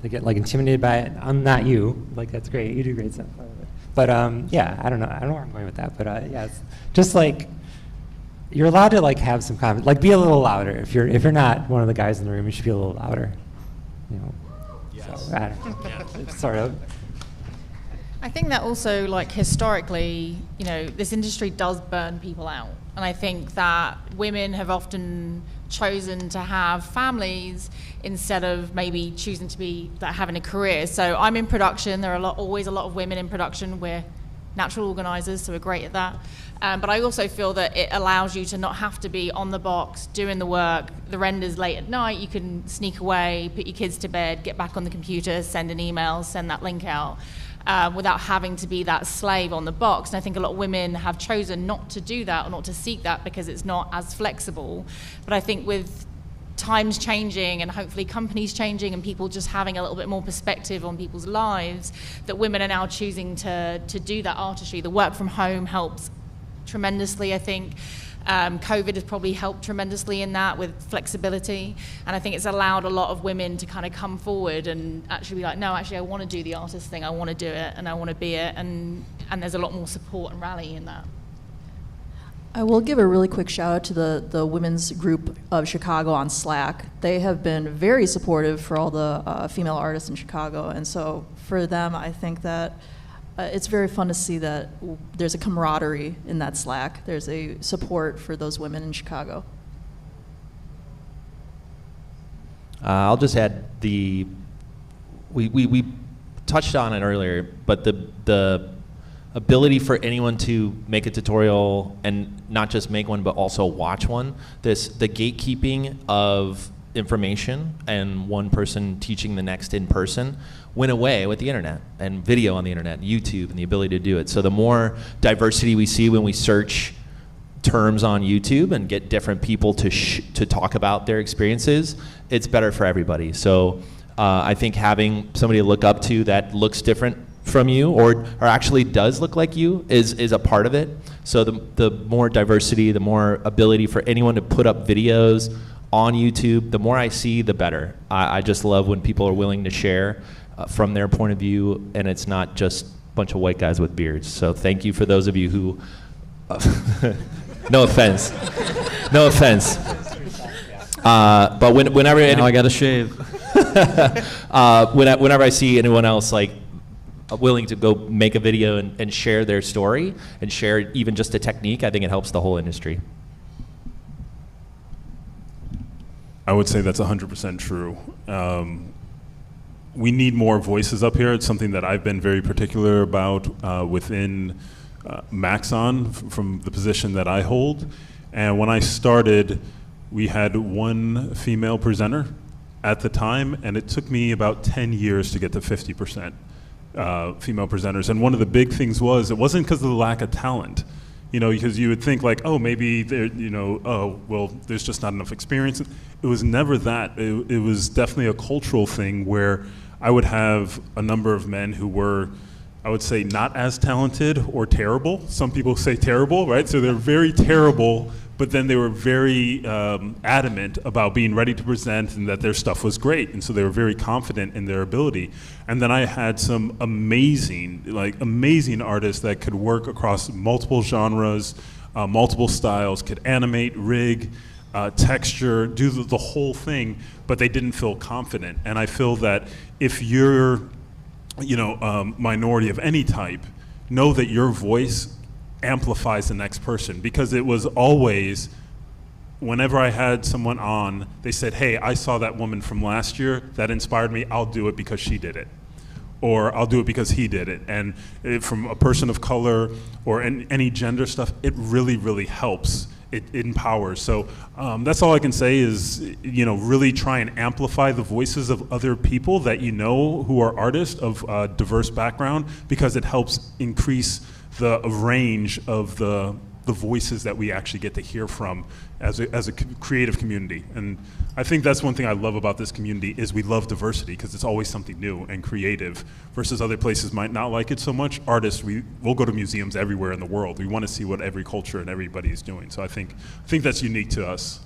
they get intimidated by it. I'm not you. That's great. You do great stuff. But yeah, I don't know where I'm going with that. But yeah, it's just you're allowed to have some confidence. Be a little louder. If you're not one of the guys in the room, you should be a little louder. Yes. So, I don't know. Yeah. It's sort of. I think that also, historically, this industry does burn people out. And I think that women have often chosen to have families instead of maybe choosing to be having a career. So I'm in production. There are always a lot of women in production. We're natural organizers, so we're great at that. But I also feel that it allows you to not have to be on the box, doing the work. The render's late at night. You can sneak away, put your kids to bed, get back on the computer, send an email, send that link out. Without having to be that slave on the box. And I think a lot of women have chosen not to do that or not to seek that because it's not as flexible. But I think with times changing and hopefully companies changing and people just having a little bit more perspective on people's lives, that women are now choosing to do that artistry. The work from home helps tremendously, I think. COVID has probably helped tremendously in that with flexibility, and I think it's allowed a lot of women to kind of come forward and actually be like, no, actually I want to do the artist thing, I want to do it, and I want to be it, and there's a lot more support and rally in that. I will give a really quick shout out to the women's group of Chicago on Slack. They have been very supportive for all the female artists in Chicago, and so for them, I think that it's very fun to see that there's a camaraderie in that Slack. There's a support for those women in Chicago. I'll just add we touched on it earlier, but the ability for anyone to make a tutorial and not just make one but also watch one, the gatekeeping of information and one person teaching the next in person went away with the internet and video on the internet, YouTube, and the ability to do it. So the more diversity we see when we search terms on YouTube and get different people to talk about their experiences, it's better for everybody. So I think having somebody to look up to that looks different from you or actually does look like you is a part of it. So the more diversity, the more ability for anyone to put up videos on YouTube, the more I see, the better. I just love when people are willing to share from their point of view, and it's not just a bunch of white guys with beards. So thank you for those of you who, no offense, no offense. But whenever now I got to shave. Whenever I see anyone else like willing to go make a video and share their story and share even just a technique, I think it helps the whole industry. I would say that's 100% true. We need more voices up here. It's something that I've been very particular about within Maxon from the position that I hold. And when I started, we had one female presenter at the time, and it took me about 10 years to get to 50% female presenters. And one of the big things was, it wasn't because of the lack of talent. You know, because you would think like, oh, maybe there, you know, oh, well, there's just not enough experience. It was never that. It was definitely a cultural thing where I would have a number of men who were, I would say, not as talented or terrible. Some people say terrible, right? So they're very terrible, but then they were very adamant about being ready to present and that their stuff was great. And so they were very confident in their ability. And then I had some amazing artists that could work across multiple genres, multiple styles, could animate, rig, texture, do the whole thing, but they didn't feel confident. And I feel that if you're, minority of any type, know that your voice amplifies the next person, because it was always, whenever I had someone on, they said, hey, I saw that woman from last year, that inspired me, I'll do it because she did it. Or I'll do it because he did it. And from a person of color or any gender stuff, it really, really helps. It empowers. So that's all I can say is, really try and amplify the voices of other people that you know who are artists of diverse background, because it helps increase the range of the voices that we actually get to hear from as a creative community. And I think that's one thing I love about this community is we love diversity, because it's always something new and creative, versus other places might not like it so much. Artists, we'll go to museums everywhere in the world. We want to see what every culture and everybody is doing. So I think that's unique to us.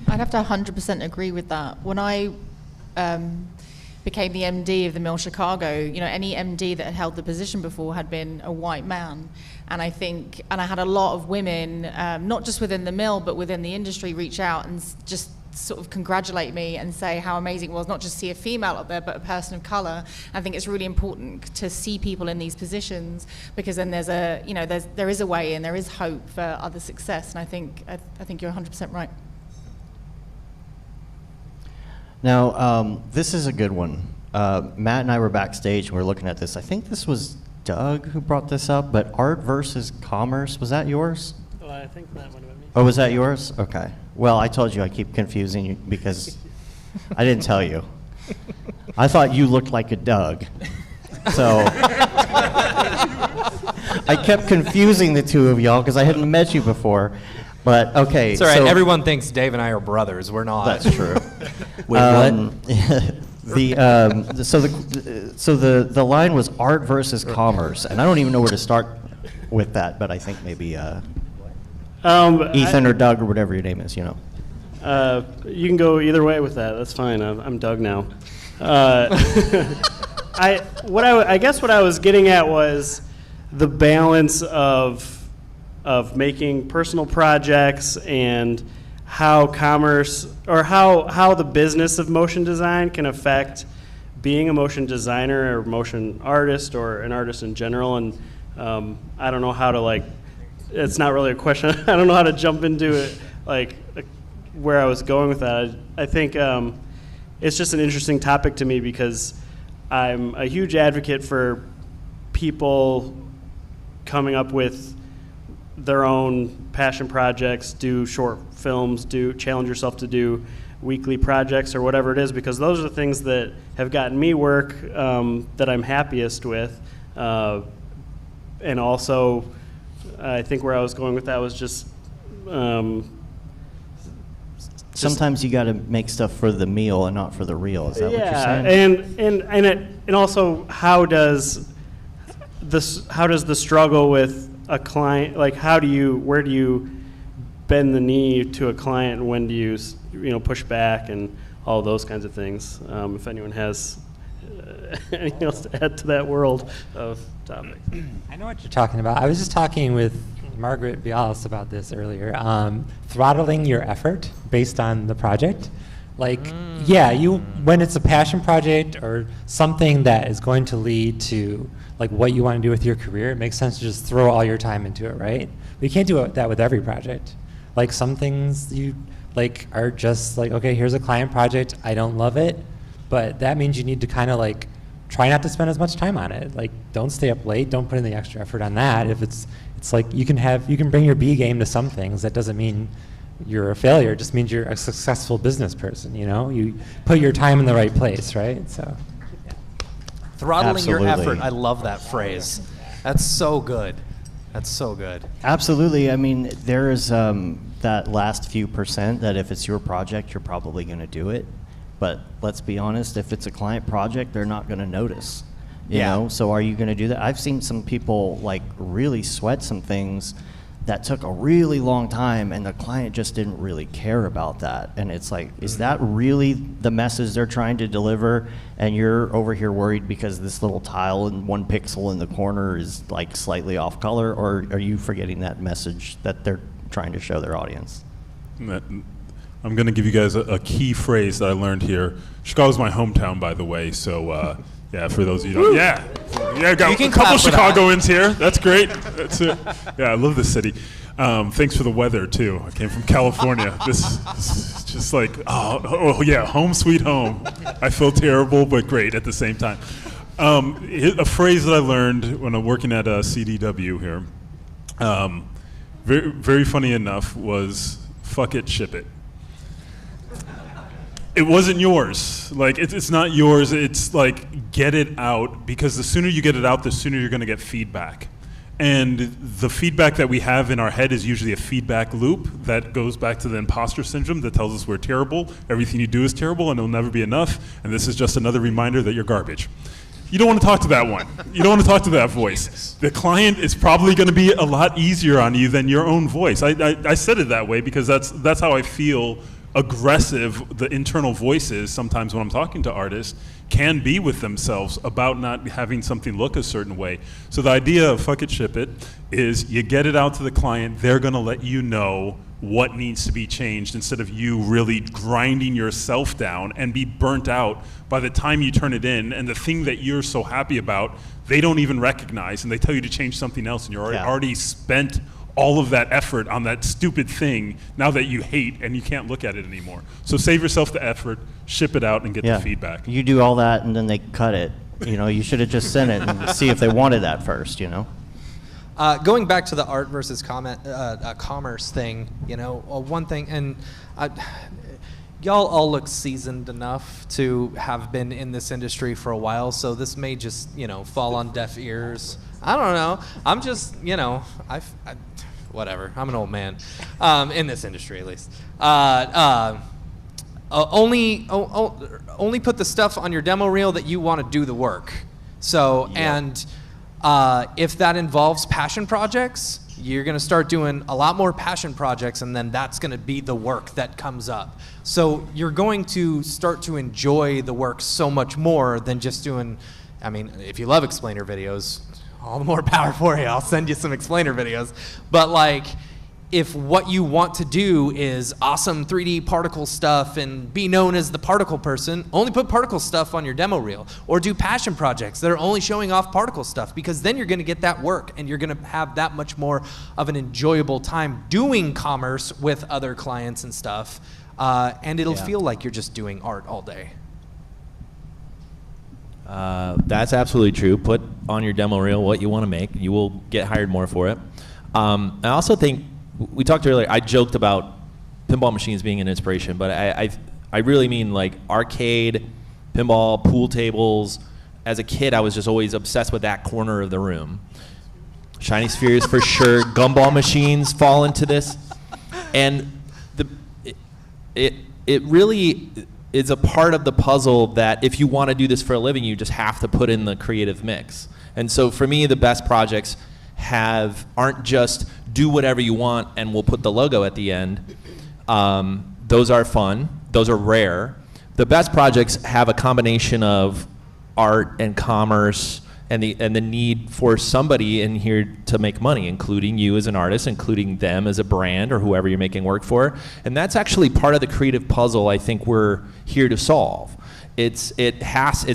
I'd have to 100% agree with that. When I became the MD of the Mill Chicago, any MD that had held the position before had been a white man. And I had a lot of women, not just within the mill, but within the industry, reach out and just sort of congratulate me and say how amazing it was, not just see a female up there, but a person of color. I think it's really important to see people in these positions, because then there is a way and there is hope for other success. And I think you're 100% right. Now, this is a good one. Matt and I were backstage and we were looking at this. I think this was Doug who brought this up, but art versus commerce, was that yours? Oh, I think that would have been me. Oh, was that yours? Okay. Well, I told you I keep confusing you because I didn't tell you. I thought you looked like a Doug. So I kept confusing the two of y'all because I hadn't met you before. But okay, It's all right. so Everyone thinks Dave and I are brothers. We're not. that's true. Wait, The line was art versus commerce, and I don't even know where to start with that. But I think maybe Ethan or Doug or whatever your name is, you know. You can go either way with that. That's fine. I'm Doug now. I guess what I was getting at was the balance of making personal projects and how commerce or how the business of motion design can affect being a motion designer or motion artist or an artist in general. And I don't know how to it's not really a question. I don't know how to jump into it where I was going with that. I think it's just an interesting topic to me because I'm a huge advocate for people coming up with their own passion projects, do short films, challenge yourself to do weekly projects or whatever it is, because those are the things that have gotten me work that I'm happiest with. And also, I think where I was going with that was just sometimes you got to make stuff for the meal and not for the real. Is that what you're saying? And also how does the struggle with a client, where do you bend the knee to a client, and when do you push back, and all those kinds of things? If anyone has anything else to add to that world of topics. I know what you're talking about. I was just talking with Margaret Bialis about this earlier. Throttling your effort based on the project. When it's a passion project or something that is going to lead to what you want to do with your career, it makes sense to just throw all your time into it, right? But you can't do that with every project. Some things you are just okay, here's a client project, I don't love it, but that means you need to kind of try not to spend as much time on it. Don't stay up late, don't put in the extra effort on that. If it's you can bring your B game to some things. That doesn't mean you're a failure. It just means you're a successful business person. You put your time in the right place, right? So, Throttling your Absolutely. effort. I love that phrase. That's so good. That's so good. Absolutely. I mean, there is that last few percent that if it's your project, you're probably going to do it. But let's be honest, if it's a client project, they're not going to notice. You know? So are you going to do that? I've seen some people really sweat some things that took a really long time, and the client just didn't really care about that. And it's is that really the message they're trying to deliver? And you're over here worried because this little tile and 1 pixel in the corner is slightly off color, or are you forgetting that message that they're trying to show their audience? I'm going to give you guys a key phrase that I learned here. Chicago's my hometown, by the way, so yeah, for those of you who don't. Yeah, got a couple Chicagoans here. That's great. That's it. Yeah, I love this city. Thanks for the weather, too. I came from California. This is just oh yeah, home sweet home. I feel terrible, but great at the same time. A phrase that I learned when I'm working at CDW here, very, very funny enough, was fuck it, ship it. It wasn't yours. It's not yours. It's get it out, because the sooner you get it out, the sooner you're going to get feedback. And the feedback that we have in our head is usually a feedback loop that goes back to the imposter syndrome that tells us we're terrible, everything you do is terrible, and it'll never be enough, and this is just another reminder that you're garbage. You don't want to talk to that one. You don't want to talk to that voice. The client is probably going to be a lot easier on you than your own voice. I said it that way because that's how I feel aggressive the internal voices sometimes when I'm talking to artists can be with themselves about not having something look a certain way. So the idea of fuck it, ship it is you get it out to the client, they're going to let you know what needs to be changed instead of you really grinding yourself down and be burnt out by the time you turn it in, and the thing that you're so happy about they don't even recognize, and they tell you to change something else, and you're already spent all of that effort on that stupid thing now that you hate, and you can't look at it anymore. So save yourself the effort, ship it out, and get the feedback. You do all that, and then they cut it. You should have just sent it and see if they wanted that first, Going back to the art versus commerce thing, one thing, and y'all all look seasoned enough to have been in this industry for a while, so this may just, fall on deaf ears. I don't know. I'm just, whatever. I'm an old man, in this industry at least. Only put the stuff on your demo reel that you want to do the work. So, and if that involves passion projects, you're going to start doing a lot more passion projects, and then that's going to be the work that comes up. So you're going to start to enjoy the work so much more than just doing, I mean, if you love explainer videos, all the more power for you. I'll send you some explainer videos. But like, if what you want to do is awesome 3D particle stuff and be known as the particle person, only put particle stuff on your demo reel, or do passion projects that are only showing off particle stuff, because then you're going to get that work and you're going to have that much more of an enjoyable time doing commerce with other clients and stuff, and it'll feel like you're just doing art all day. That's absolutely true. Put on your demo reel what you want to make. You will get hired more for it. I also think, we talked earlier, I joked about pinball machines being an inspiration, but I really mean like arcade, pinball, pool tables. As a kid, I was just always obsessed with that corner of the room. Shiny spheres for sure. Gumball machines fall into this. And it really is a part of the puzzle that if you want to do this for a living, you just have to put in the creative mix. And so for me, the best projects aren't just do whatever you want and we'll put the logo at the end. Those are fun. Those are rare. The best projects have a combination of art and commerce and the need for somebody in here to make money, including you as an artist, including them as a brand or whoever you're making work for. And that's actually part of the creative puzzle I think we're here to solve. It's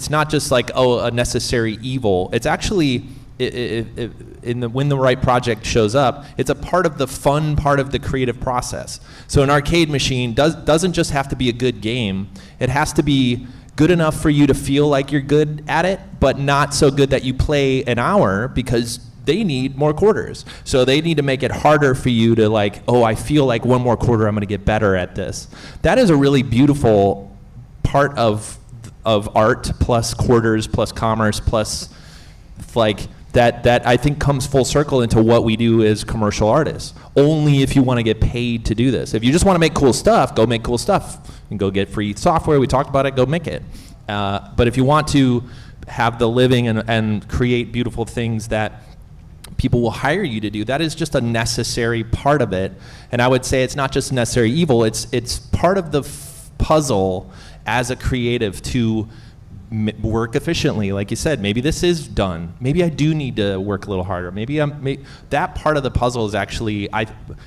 not just like, oh, a necessary evil. It's actually, when the right project shows up, it's a part of the fun part of the creative process. So an arcade machine doesn't just have to be a good game. It has to be good enough for you to feel like you're good at it, but not so good that you play an hour, because they need more quarters. So they need to make it harder for you to like, oh, I feel like one more quarter, I'm going to get better at this. That is a really beautiful part of art plus quarters plus commerce plus like that I think comes full circle into what we do as commercial artists. Only if you want to get paid to do this. If you just want to make cool stuff, go make cool stuff. And go get free software. We talked about it. Go make it. But if you want to have the living and create beautiful things that people will hire you to do, that is just a necessary part of it. And I would say it's not just necessary evil. It's part of the puzzle as a creative to work efficiently. Like you said, maybe this is done. Maybe I do need to work a little harder. That part of the puzzle is actually,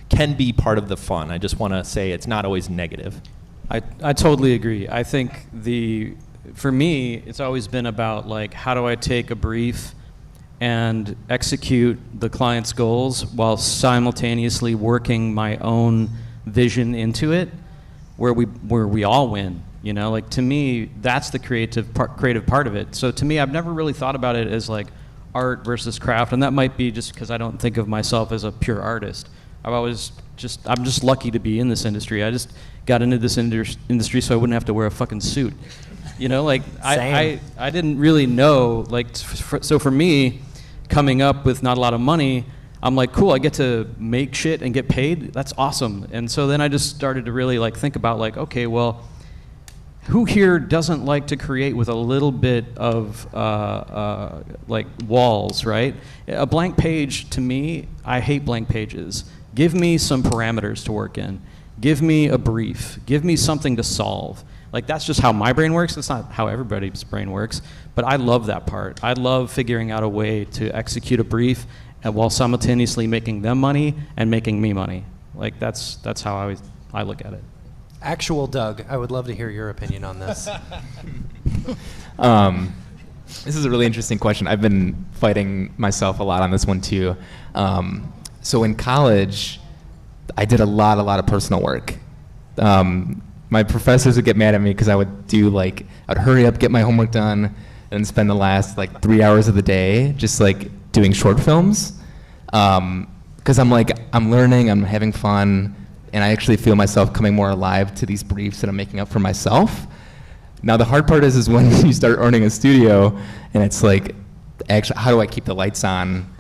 can be part of the fun. I just want to say it's not always negative. I totally agree. I think for me, it's always been about like, how do I take a brief and execute the client's goals while simultaneously working my own vision into it, where we all win. You know, like to me, that's the creative part of it. So to me, I've never really thought about it as like art versus craft, and that might be just because I don't think of myself as a pure artist. I'm just lucky to be in this industry. I just got into this industry so I wouldn't have to wear a fucking suit. You know, like I didn't really know, like, so for me, coming up with not a lot of money, I'm like, cool, I get to make shit and get paid. That's awesome. And so then I just started to really like think about like, okay, well, who here doesn't like to create with a little bit of like walls, right? A blank page, to me, I hate blank pages. Give me some parameters to work in. Give me a brief. Give me something to solve. Like, that's just how my brain works. That's not how everybody's brain works. But I love that part. I love figuring out a way to execute a brief and while simultaneously making them money and making me money. Like, that's how I look at it. Actual Doug, I would love to hear your opinion on this. This is a really interesting question. I've been fighting myself a lot on this one too. So in college, I did a lot of personal work. My professors would get mad at me because I would I'd hurry up, get my homework done, and spend the last 3 hours of the day just doing short films. Because I'm learning, I'm having fun, and I actually feel myself coming more alive to these briefs that I'm making up for myself. Now the hard part is when you start owning a studio, and it's actually, how do I keep the lights on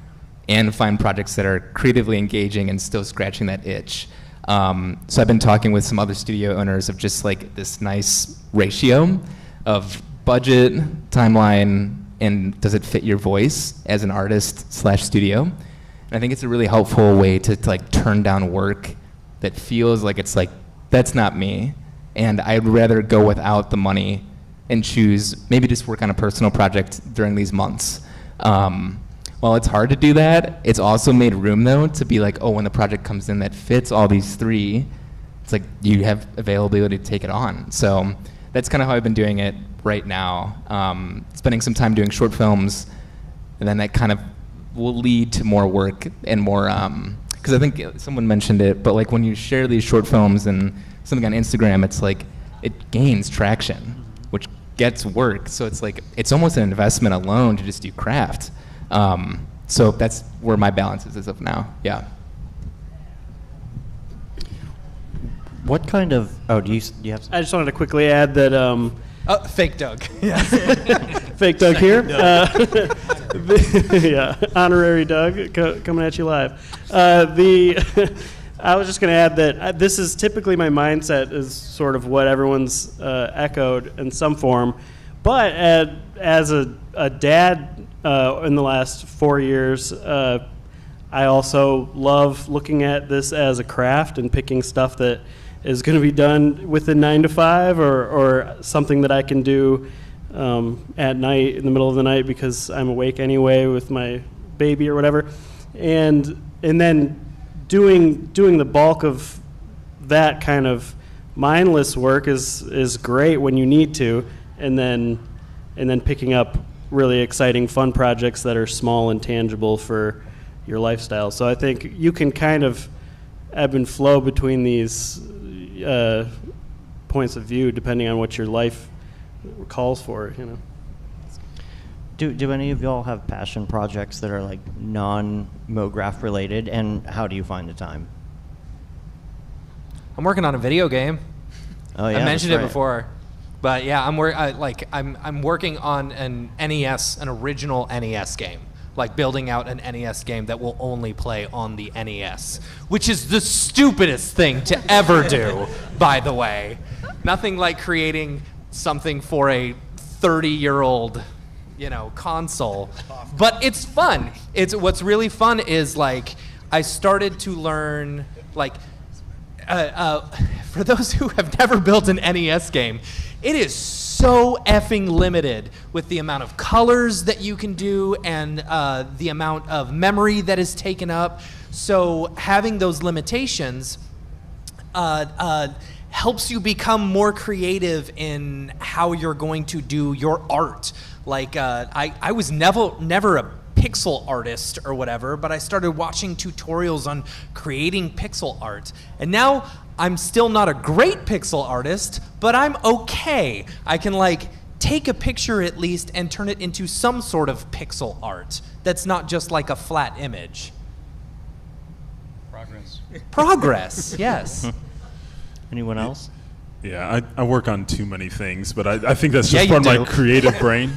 and find projects that are creatively engaging and still scratching that itch. So I've been talking with some other studio owners of just like this nice ratio of budget, timeline, and does it fit your voice as an artist / studio. And I think it's a really helpful way to like turn down work that feels like it's like, that's not me. And I'd rather go without the money and choose maybe just work on a personal project during these months. While it's hard to do that, it's also made room though to be like, oh, when the project comes in that fits all these three, it's like you have availability to take it on. So that's kind of how I've been doing it right now. Spending some time doing short films, and then that kind of will lead to more work and more, because I think someone mentioned it, but like when you share these short films and something on Instagram, it's like, it gains traction, which gets work. So it's like, it's almost an investment alone to just do craft. So that's where my balance is as of now. Yeah. What kind of, do you have? I just wanted to quickly add that. Fake Doug. Fake Doug here. Yeah, honorary Doug coming at you live. I was just going to add that this is typically my mindset is sort of what everyone's echoed in some form, but as a dad in the last 4 years, I also love looking at this as a craft and picking stuff that is going to be done within 9 to 5 or something that I can do at night in the middle of the night because I'm awake anyway with my baby or whatever, and then doing the bulk of that kind of mindless work is great when you need to, and then picking up really exciting fun projects that are small and tangible for your lifestyle. So I think you can kind of ebb and flow between these points of view depending on what your life calls for, you know. Do any of y'all have passion projects that are like non-MoGraph related, and how do you find the time? I'm working on a video game. Oh yeah, I mentioned that's it right. before, but yeah, I'm working on an original NES game, like building out an NES game that will only play on the NES, which is the stupidest thing to ever do, by the way. Nothing like creating something for a 30-year-old, console. But it's fun. What's really fun is like I started to learn like for those who have never built an NES game, it is so effing limited with the amount of colors that you can do and the amount of memory that is taken up. So having those limitations helps you become more creative in how you're going to do your art. Like I was never a pixel artist or whatever, but I started watching tutorials on creating pixel art. And now I'm still not a great pixel artist, but I'm okay. I can like take a picture at least and turn it into some sort of pixel art that's not just like a flat image. Progress, yes. Anyone else? Yeah, I work on too many things, but I think that's just Yeah, part of you my do. creative brain.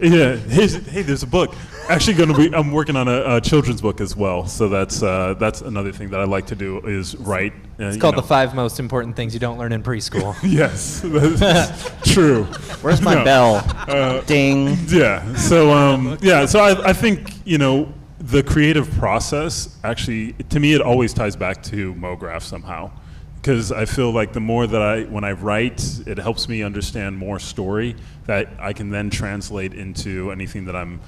Yeah, hey, there's a book. Actually, I'm working on a children's book as well. So that's another thing that I like to do is write. It's called The 5 Most Important Things You Don't Learn in Preschool. Yes, that's true. Where's my No. bell? Ding. Yeah. So I think the creative process actually, to me, it always ties back to MoGraph somehow. Because I feel like the more that when I write, it helps me understand more story that I can then translate into anything that I'm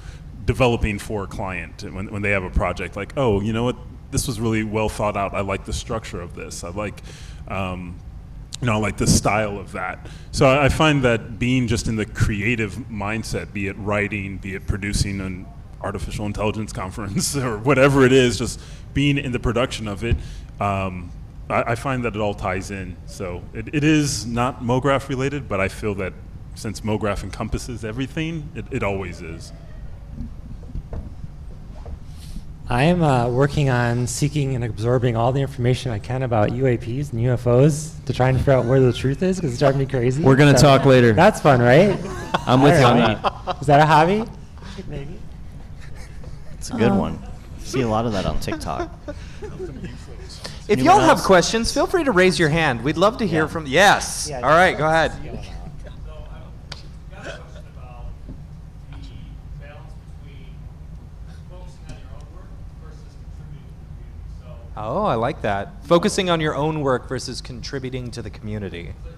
developing for a client when they have a project. Like, oh, you know what, this was really well thought out. I like the structure of this. I like, I like the style of that. So I find that being just in the creative mindset, be it writing, be it producing an artificial intelligence conference or whatever it is, just being in the production of it, I find that it all ties in. So it is not MoGraph related, but I feel that since MoGraph encompasses everything, it always is. I am working on seeking and absorbing all the information I can about UAPs and UFOs to try and figure out where the truth is, because it's driving me crazy. We're going to talk later. That's fun, right? I'm with you on Alright. that. Is that a hobby? Maybe. It's a good one. see a lot of that on TikTok. If Anyone y'all have else? questions, feel free to raise your hand. We'd love to hear Yeah. from. Yes. Yeah, All right, go ahead. Oh, I like that. Focusing on your own work versus contributing to the community. It can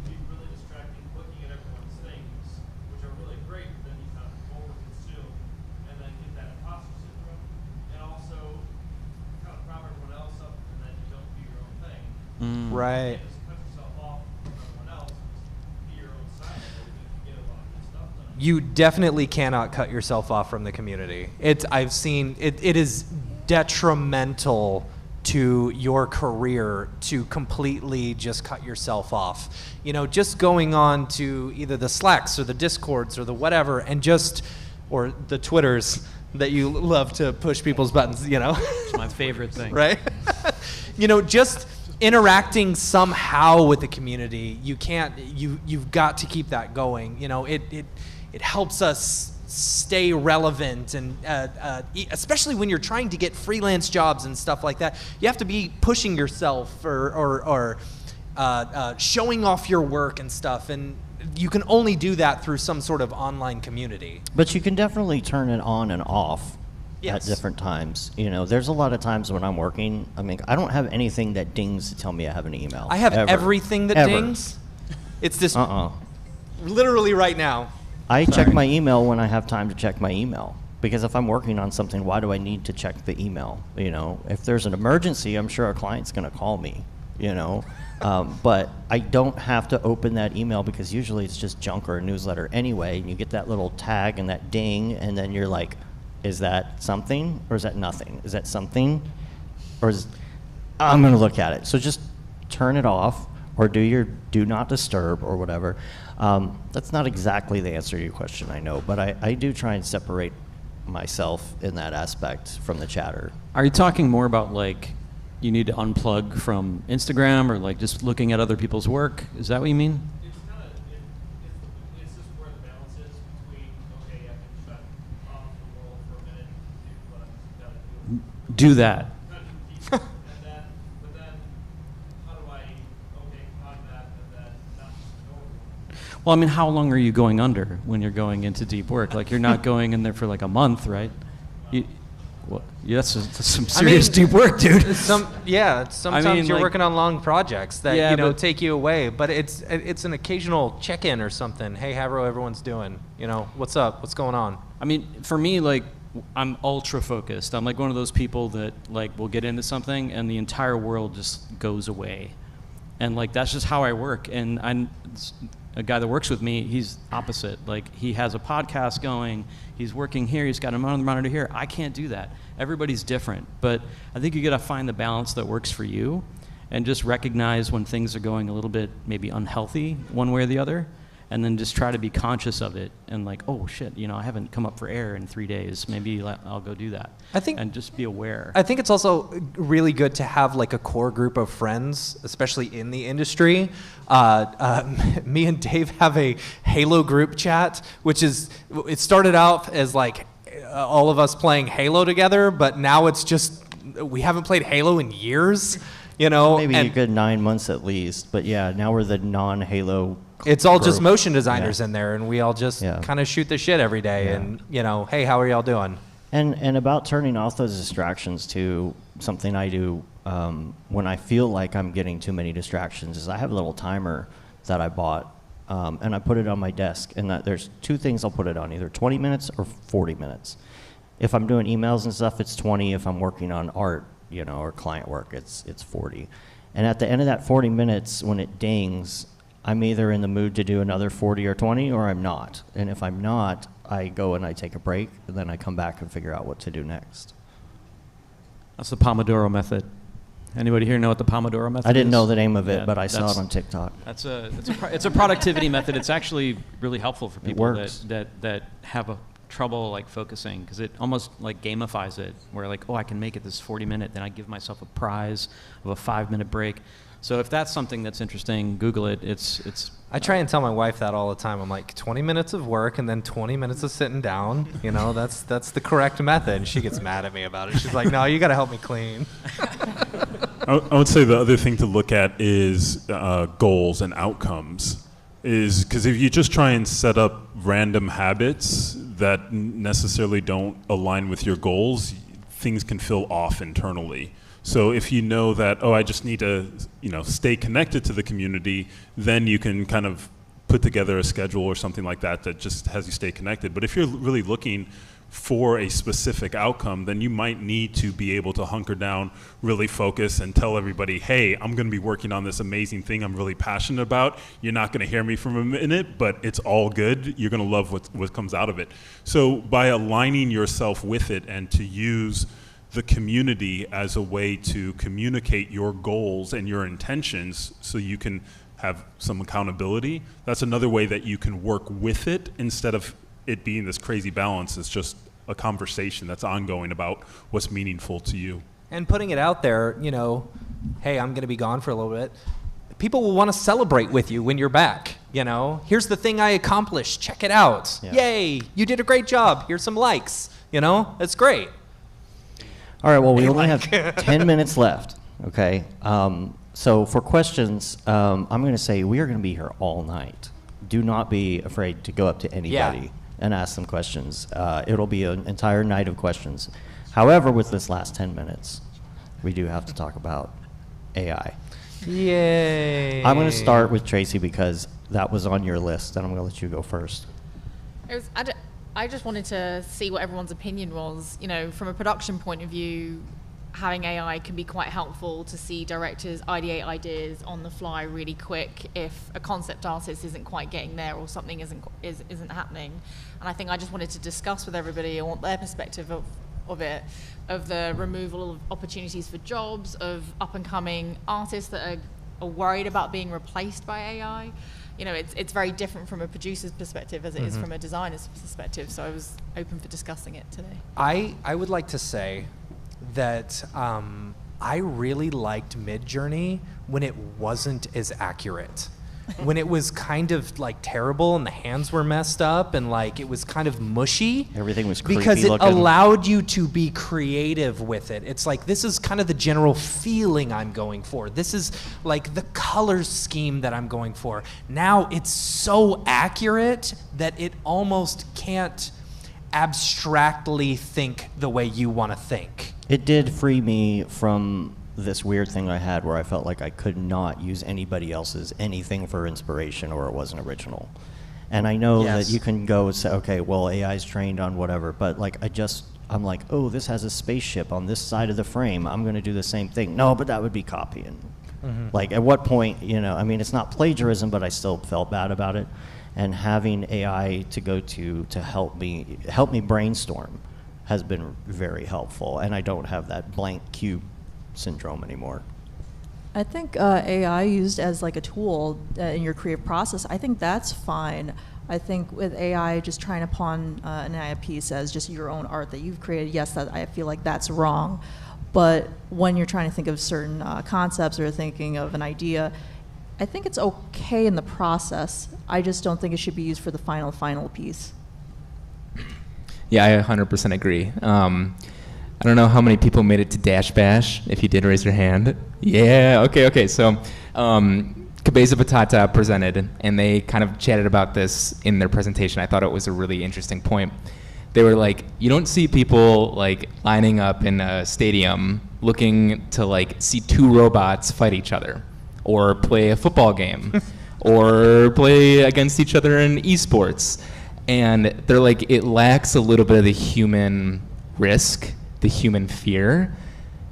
be really distracting looking at everyone's things, which are really great, but then you kind of overconsume and then get that imposter syndrome. And also kind of prop everyone else up and then you don't do your own thing. Right. You can't just cut yourself off from everyone else, just be your own side and you can get a lot of good stuff done. You definitely cannot cut yourself off from the community. I've seen it is detrimental to your career to completely just cut yourself off. You know, just going on to either the Slacks or the Discords or the whatever and just, or the Twitters that you love to push people's buttons, you know? It's my favorite thing. Right? You know, just interacting somehow with the community, you've got to keep that going. You know, it helps us stay relevant, and especially when you're trying to get freelance jobs and stuff like that, you have to be pushing yourself or showing off your work and stuff, and you can only do that through some sort of online community. But you can definitely turn it on and off Yes. at different times. You know, there's a lot of times when I'm working, I mean, I don't have anything that dings to tell me I have an email. I have ever. everything that Ever. dings. It's this literally right now. I check my email when I have time to check my email. Because if I'm working on something, why do I need to check the email? You know, if there's an emergency, I'm sure a client's going to call me, you know. But I don't have to open that email because usually it's just junk or a newsletter anyway. And you get that little tag and that ding, and then you're like, is that something or is that nothing? Is that something? Or is I'm going to look at it. So just turn it off or do your do not disturb or whatever. That's not exactly the answer to your question, I know, but I do try and separate myself in that aspect from the chatter. Are you talking more about like you need to unplug from Instagram or like just looking at other people's work? Is that what you mean? It's kind of, it's just where the balance is between, okay, I can shut off the world for a minute and do what I've got to do. Do that. Kind of deep, but then, how do I, okay, on that, and then not just ignore it? Well, I mean, how long are you going under when you're going into deep work? Like, you're not going in there for like a month, right? Well, yeah, that's some serious deep work, dude. Sometimes you're like, working on long projects that Yeah, but- take you away, but it's an occasional check-in or something. Hey, how everyone's doing? You know, what's up? What's going on? I mean, for me, like, I'm ultra focused. I'm like one of those people that like will get into something and the entire world just goes away, and like that's just how I work. And I'm a guy that works with me. He's opposite. Like he has a podcast going. He's working here. He's got a monitor here. I can't do that. Everybody's different, but I think you got to find the balance that works for you, and just recognize when things are going a little bit maybe unhealthy one way or the other. And then just try to be conscious of it and like, oh shit, you know, I haven't come up for air in 3 days. Maybe I'll go do that. And just be aware. I think it's also really good to have like a core group of friends, especially in the industry. Me and Dave have a Halo group chat, it started out as like all of us playing Halo together, but now it's just, we haven't played Halo in years, you know. Maybe a good 9 months at least, but yeah, now we're the non-Halo It's all group. just motion designers in there, and we all just Yeah. kind of shoot the shit every day, Yeah. and, you know, hey, how are y'all doing? And about turning off those distractions too, something I do when I feel like I'm getting too many distractions is I have a little timer that I bought, and I put it on my desk. And there's two things I'll put it on, either 20 minutes or 40 minutes. If I'm doing emails and stuff, it's 20. If I'm working on art, you know, or client work, it's 40. And at the end of that 40 minutes, when it dings, I'm either in the mood to do another 40 or 20, or I'm not. And if I'm not, I go and I take a break, and then I come back and figure out what to do next. That's the Pomodoro method. Anybody here know what the Pomodoro method is? I didn't know the name of it, Yeah, but I saw that's- it on TikTok. It's a productivity method. It's actually really helpful for people works. that have a trouble like focusing, because it almost like gamifies it, where like, oh, I can make it this 40-minute, then I give myself a prize of a 5-minute break. So if that's something that's interesting, Google it. It's. I try and tell my wife that all the time. I'm like, 20 minutes of work and then 20 minutes of sitting down. You know, that's the correct method. And she gets mad at me about it. She's like, no, you got to help me clean. I would say the other thing to look at is goals and outcomes. Is because if you just try and set up random habits that necessarily don't align with your goals, things can feel off internally. So if you know that, oh, I just need to, stay connected to the community, then you can kind of put together a schedule or something like that that just has you stay connected. But if you're really looking for a specific outcome, then you might need to be able to hunker down, really focus, and tell everybody, hey, I'm going to be working on this amazing thing I'm really passionate about. You're not going to hear me for a minute, but it's all good. You're going to love what comes out of it. So by aligning yourself with it and to use the community as a way to communicate your goals and your intentions so you can have some accountability, that's another way that you can work with it instead of it being this crazy balance. It's just a conversation that's ongoing about what's meaningful to you. And putting it out there, hey, I'm going to be gone for a little bit. People will want to celebrate with you when you're back. Here's the thing I accomplished. Check it out. Yeah. Yay, you did a great job. Here's some likes. It's great. All right, well, we only have 10 minutes left, okay? So for questions, I'm going to say we are going to be here all night. Do not be afraid to go up to anybody and ask them questions. It'll be an entire night of questions. However, with this last 10 minutes, we do have to talk about AI. Yay. I'm going to start with Tracy because that was on your list, and I'm going to let you go first. I just wanted to see what everyone's opinion was. From a production point of view, having AI can be quite helpful to see directors ideate ideas on the fly really quick if a concept artist isn't quite getting there or something isn't happening. And I think I just wanted to discuss with everybody on their perspective of it, of the removal of opportunities for jobs, of up-and-coming artists that are worried about being replaced by AI. It's very different from a producer's perspective as it is from a designer's perspective, so I was open for discussing it today. I would like to say that I really liked Midjourney when it wasn't as accurate. When it was kind of terrible and the hands were messed up and it was kind of mushy. Everything was creepy because it looking. allowed you to be creative with it. It's this is kind of the general feeling I'm going for. This is the color scheme that I'm going for. Now it's so accurate that it almost can't abstractly think the way you want to think. It did free me from this weird thing I had where I felt like I could not use anybody else's anything for inspiration or it wasn't original. And I know that you can go and say, okay, well, AI is trained on whatever, but I'm like, oh, this has a spaceship on this side of the frame. I'm going to do the same thing. No, but that would be copying. At what point, it's not plagiarism, but I still felt bad about it. And having AI to go to help me brainstorm has been very helpful. And I don't have that blank cube syndrome anymore. I think AI used as a tool in your creative process, I think that's fine. I think with AI just trying to pawn an AI piece as just your own art that you've created, yes, I feel like that's wrong. But when you're trying to think of certain concepts or thinking of an idea, I think it's okay in the process. I just don't think it should be used for the final piece. Yeah, I 100% agree. I don't know how many people made it to Dash Bash. If you did, raise your hand. Yeah, okay. So Cabeza Patata presented, and they kind of chatted about this in their presentation. I thought it was a really interesting point. They were like, you don't see people lining up in a stadium looking to see two robots fight each other or play a football game or play against each other in esports. And they're like, it lacks a little bit of the human risk, the human fear.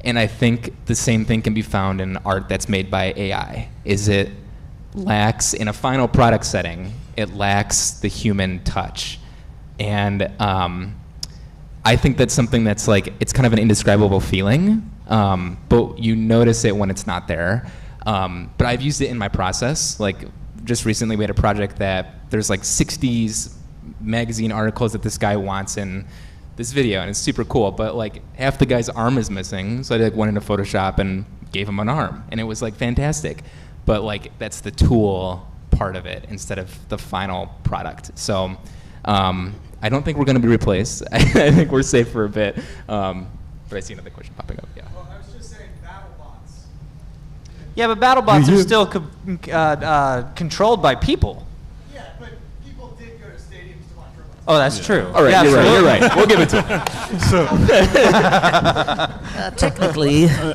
And I think the same thing can be found in art that's made by AI. It lacks, in a final product setting, it lacks the human touch. And I think that's something that's it's kind of an indescribable feeling, but you notice it when it's not there. But I've used it in my process. Just recently we had a project that there's 60s magazine articles that this guy wants in this video, and it's super cool, but half the guy's arm is missing, so I went into Photoshop and gave him an arm, and it was like fantastic. But like that's the tool part of it instead of the final product. So I don't think we're going to be replaced. I think we're safe for a bit. But I see another question popping up. Yeah. Well, I was just saying BattleBots. Yeah, but BattleBots are still controlled by people. Yeah, but people did go to stadiums to watch robots. Oh, that's true. All right, Yeah, you're right. We'll give it to him. So, Technically. I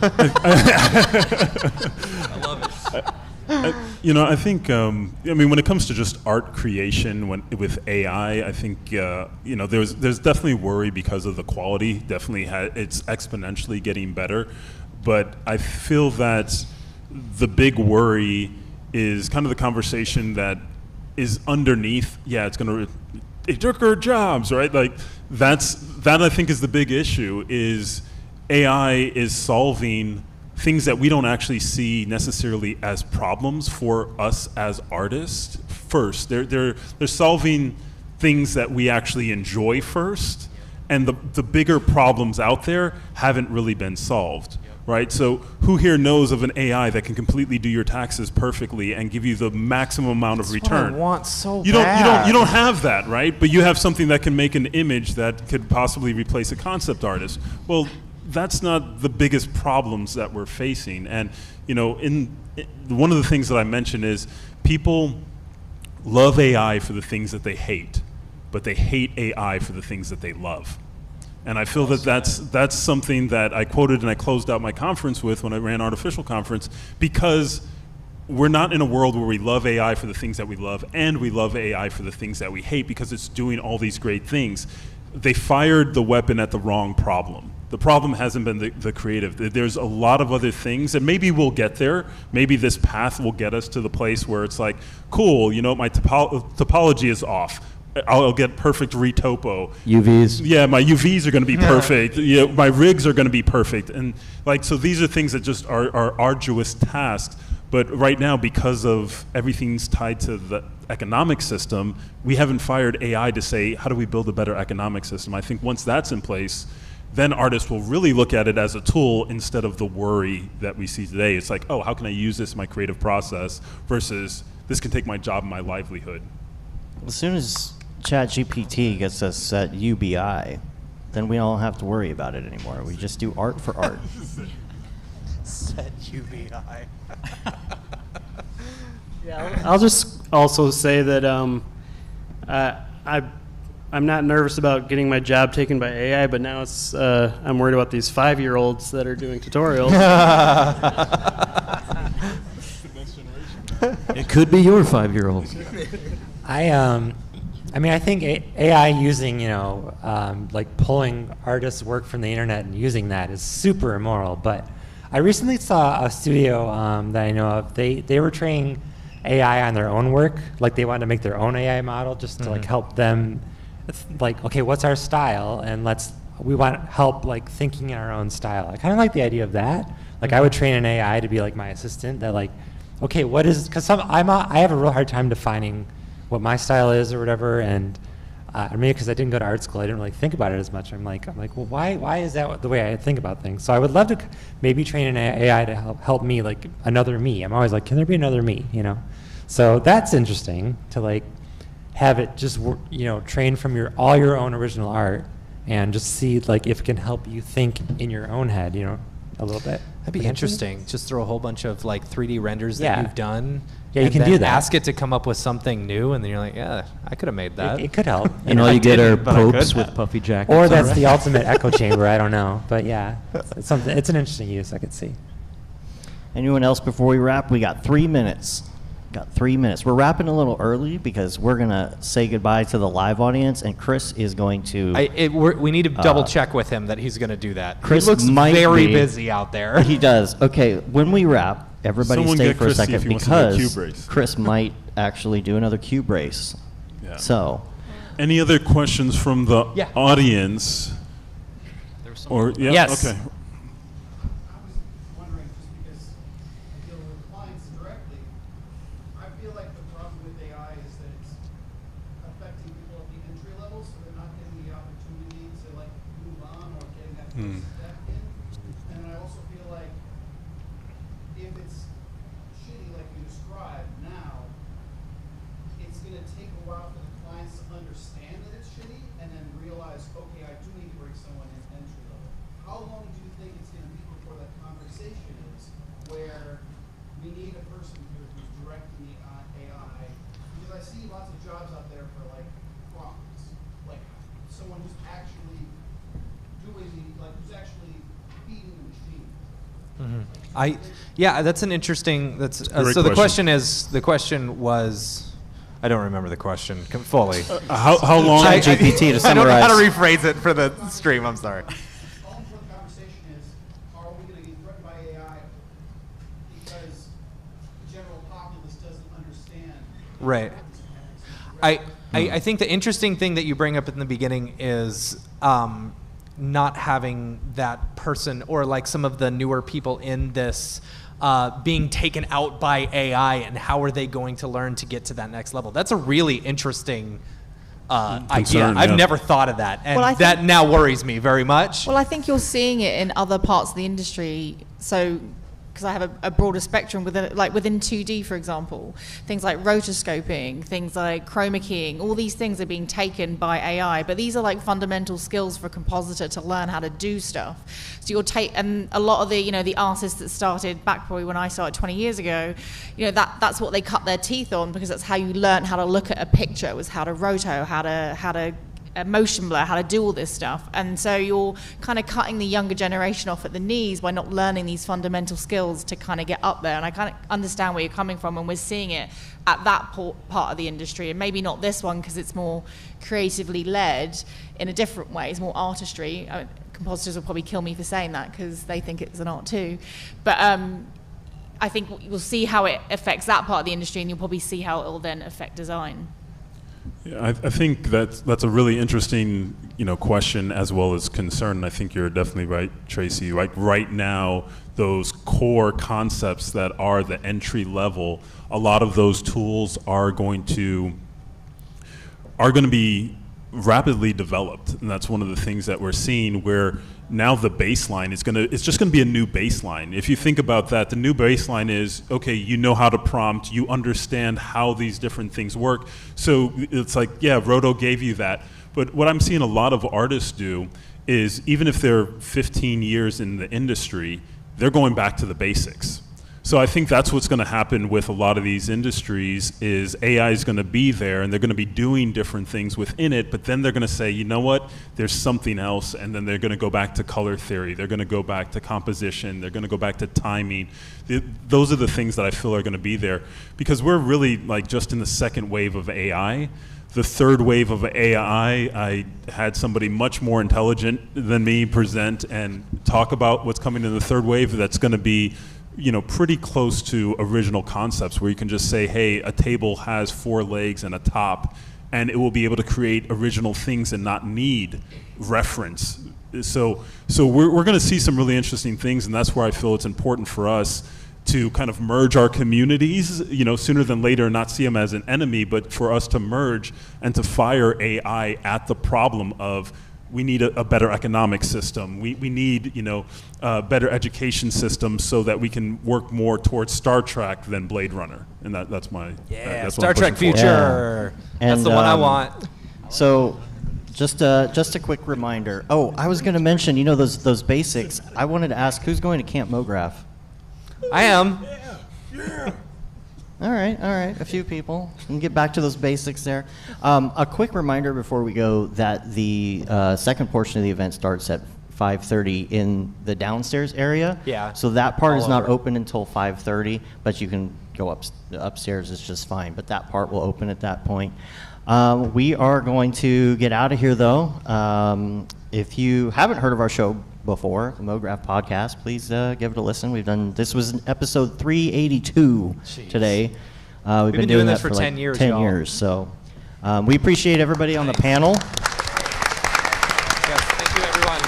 love it. I think, when it comes to just art creation with AI, I think, there's definitely worry because of the quality. Definitely, it's exponentially getting better. But I feel that the big worry is kind of the conversation that is underneath. Yeah, they took our jobs, right? Like that I think is the big issue. Is AI is solving things that we don't actually see necessarily as problems for us as artists first. They're solving things that we actually enjoy first, and the bigger problems out there haven't really been solved, right? So who here knows of an AI that can completely do your taxes perfectly and give you the maximum amount of return? What I want so You bad. don't have that, right? But you have something that can make an image that could possibly replace a concept artist. Well, that's not the biggest problems that we're facing. And one of the things that I mentioned is people love AI for the things that they hate, but they hate AI for the things that they love. And I feel that that's something that I quoted and I closed out my conference with when I ran Artificial Conference, because we're not in a world where we love AI for the things that we love and we love AI for the things that we hate because it's doing all these great things. They fired the weapon at the wrong problem. The problem hasn't been the creative. There's a lot of other things, and maybe we'll get there. Maybe this path will get us to the place where it's like, cool, my topology is off. I'll get perfect retopo. UVs. Yeah, my UVs are going to be perfect. My rigs are going to be perfect. And so these are things that just are arduous tasks. But right now, because of everything's tied to the economic system, we haven't fired AI to say, how do we build a better economic system? I think once that's in place, then artists will really look at it as a tool instead of the worry that we see today. It's like, oh, how can I use this in my creative process versus this can take my job and my livelihood. As soon as ChatGPT gets us at UBI, then we don't have to worry about it anymore. We just do art for art. Set UBI. Yeah, I'll just also say that I'm not nervous about getting my job taken by AI, but now I'm worried about these 5-year-olds that are doing tutorials. It could be your 5-year-old. I think AI using, like pulling artists' work from the internet and using that is super immoral. But I recently saw a studio that I know of. They were training AI on their own work. Like they wanted to make their own AI model just to like help them. Like, okay, what's our style? And we want help like thinking in our own style. I kind of like the idea of that. Like I would train an AI to be like my assistant. That like, okay, what is? Because I have a real hard time defining what my style is or whatever, and maybe because I didn't go to art school, I didn't really think about it as much. I'm like, well, why is that the way I think about things? So I would love to maybe train an AI to help me, like another me. I'm always like, can there be another me? So that's interesting to like have it just train from all your own original art and just see like if it can help you think in your own head, a little bit. That'd be interesting. Just throw a whole bunch of like 3D renders that you've done. Yeah, you can do that. Ask it to come up with something new, and then you're like, yeah, I could have made that. It could help. And all you get are popes with puffy jackets. Or that's the ultimate echo chamber. I don't know, but yeah, it's something. It's an interesting use. I could see. Anyone else before we wrap? We got 3 minutes. We're wrapping a little early because we're gonna say goodbye to the live audience, and Chris is going to. We need to double check with him that he's going to do that. Chris he looks might very be. busy out there. He does. Okay, when we wrap, everybody Someone stay get for a Chris, see if second he wants to do a cube because race. Chris might actually do another cube race. Yeah. So, Any other questions from the audience? Yes. Okay. And I also feel like okay, I do need to bring someone in entry level. How long do you think it's going to be before that conversation is where we need a person who's directing the AI? Because I see lots of jobs out there for like prompts, like someone who's actually doing who's actually feeding the machine. Yeah, that's an interesting. So the question was, I don't remember the question fully. How long? GPT to I don't know how to summarize. rephrase it for the stream. I'm sorry. All for the conversation is, are we going to get threatened by AI because the general populace doesn't understand? Right. I think the interesting thing that you bring up in the beginning is not having that person or like some of the newer people in this being taken out by AI, and how are they going to learn to get to that next level? That's a really interesting idea. I've never thought of that, and that now worries me very much. Well, I think you're seeing it in other parts of the industry. So, because I have a broader spectrum within 2D, for example, things like rotoscoping, things like chroma keying, all these things are being taken by AI. But these are like fundamental skills for a compositor to learn how to do stuff. So and a lot of the artists that started back probably when I started 20 years ago, that's what they cut their teeth on, because that's how you learn how to look at a picture, was how to roto, how to motion blur, how to do all this stuff. And so you're kind of cutting the younger generation off at the knees by not learning these fundamental skills to kind of get up there. And I kind of understand where you're coming from, and we're seeing it at that part of the industry, and maybe not this one because it's more creatively led in a different way. It's more artistry. I mean, compositors will probably kill me for saying that because they think it's an art too. But I think you'll see how it affects that part of the industry, and you'll probably see how it will then affect design. Yeah, I think that's a really interesting, question as well as concern. And I think you're definitely right, Tracy. Like right now, those core concepts that are the entry level, a lot of those tools are going to be rapidly developed, and that's one of the things that we're seeing, where now the baseline it's just gonna be a new baseline. If you think about that, the new baseline is, okay, you know how to prompt, you understand how these different things work. So it's like, yeah, Roto gave you that. But what I'm seeing a lot of artists do is, even if they're 15 years in the industry, they're going back to the basics. So I think that's what's going to happen with a lot of these industries is AI is going to be there, and they're going to be doing different things within it, but then they're going to say, you know what, there's something else, and then they're going to go back to color theory, they're going to go back to composition, they're going to go back to timing. Those are the things that I feel are going to be there, because we're really like just in the second wave of AI. The third wave of AI, I had somebody much more intelligent than me present and talk about what's coming in the third wave that's going to be pretty close to original concepts, where you can just say, hey, a table has 4 legs and a top, and it will be able to create original things and not need reference. So we're going to see some really interesting things, and that's where I feel it's important for us to kind of merge our communities, sooner than later, not see them as an enemy, but for us to merge and to fire AI at the problem of, we need a better economic system. We need, a better education system so that we can work more towards Star Trek than Blade Runner. And that's my that's Star Trek future. Yeah. That's the one I want. So, just a quick reminder. Oh, I was going to mention, those basics. I wanted to ask, who's going to Camp MoGraph? I am. Yeah. All right. A few people. We can get back to those basics there. A quick reminder before we go that the second portion of the event starts at 5:30 in the downstairs area. Yeah. So that part All is not over. open until 5:30, but you can go upstairs. It's just fine. But that part will open at that point. We are going to get out of here, though. If you haven't heard of our show before, the MoGraph podcast, please give it a listen. This was episode 382 today. We've been doing this that for 10 like years, 10 y'all. years. So we appreciate everybody on the panel. Yes, thank you, everyone.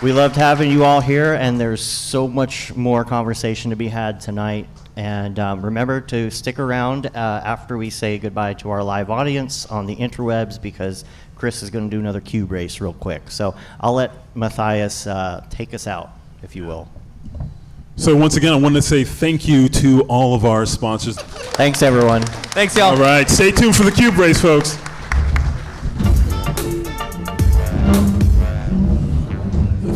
We loved having you all here, and there's so much more conversation to be had tonight. And remember to stick around after we say goodbye to our live audience on the interwebs, because Chris is going to do another cube race real quick. So I'll let Matthias take us out, if you will. So once again, I want to say thank you to all of our sponsors. Thanks, everyone. Thanks, y'all. All right, stay tuned for the cube race, folks. Bye.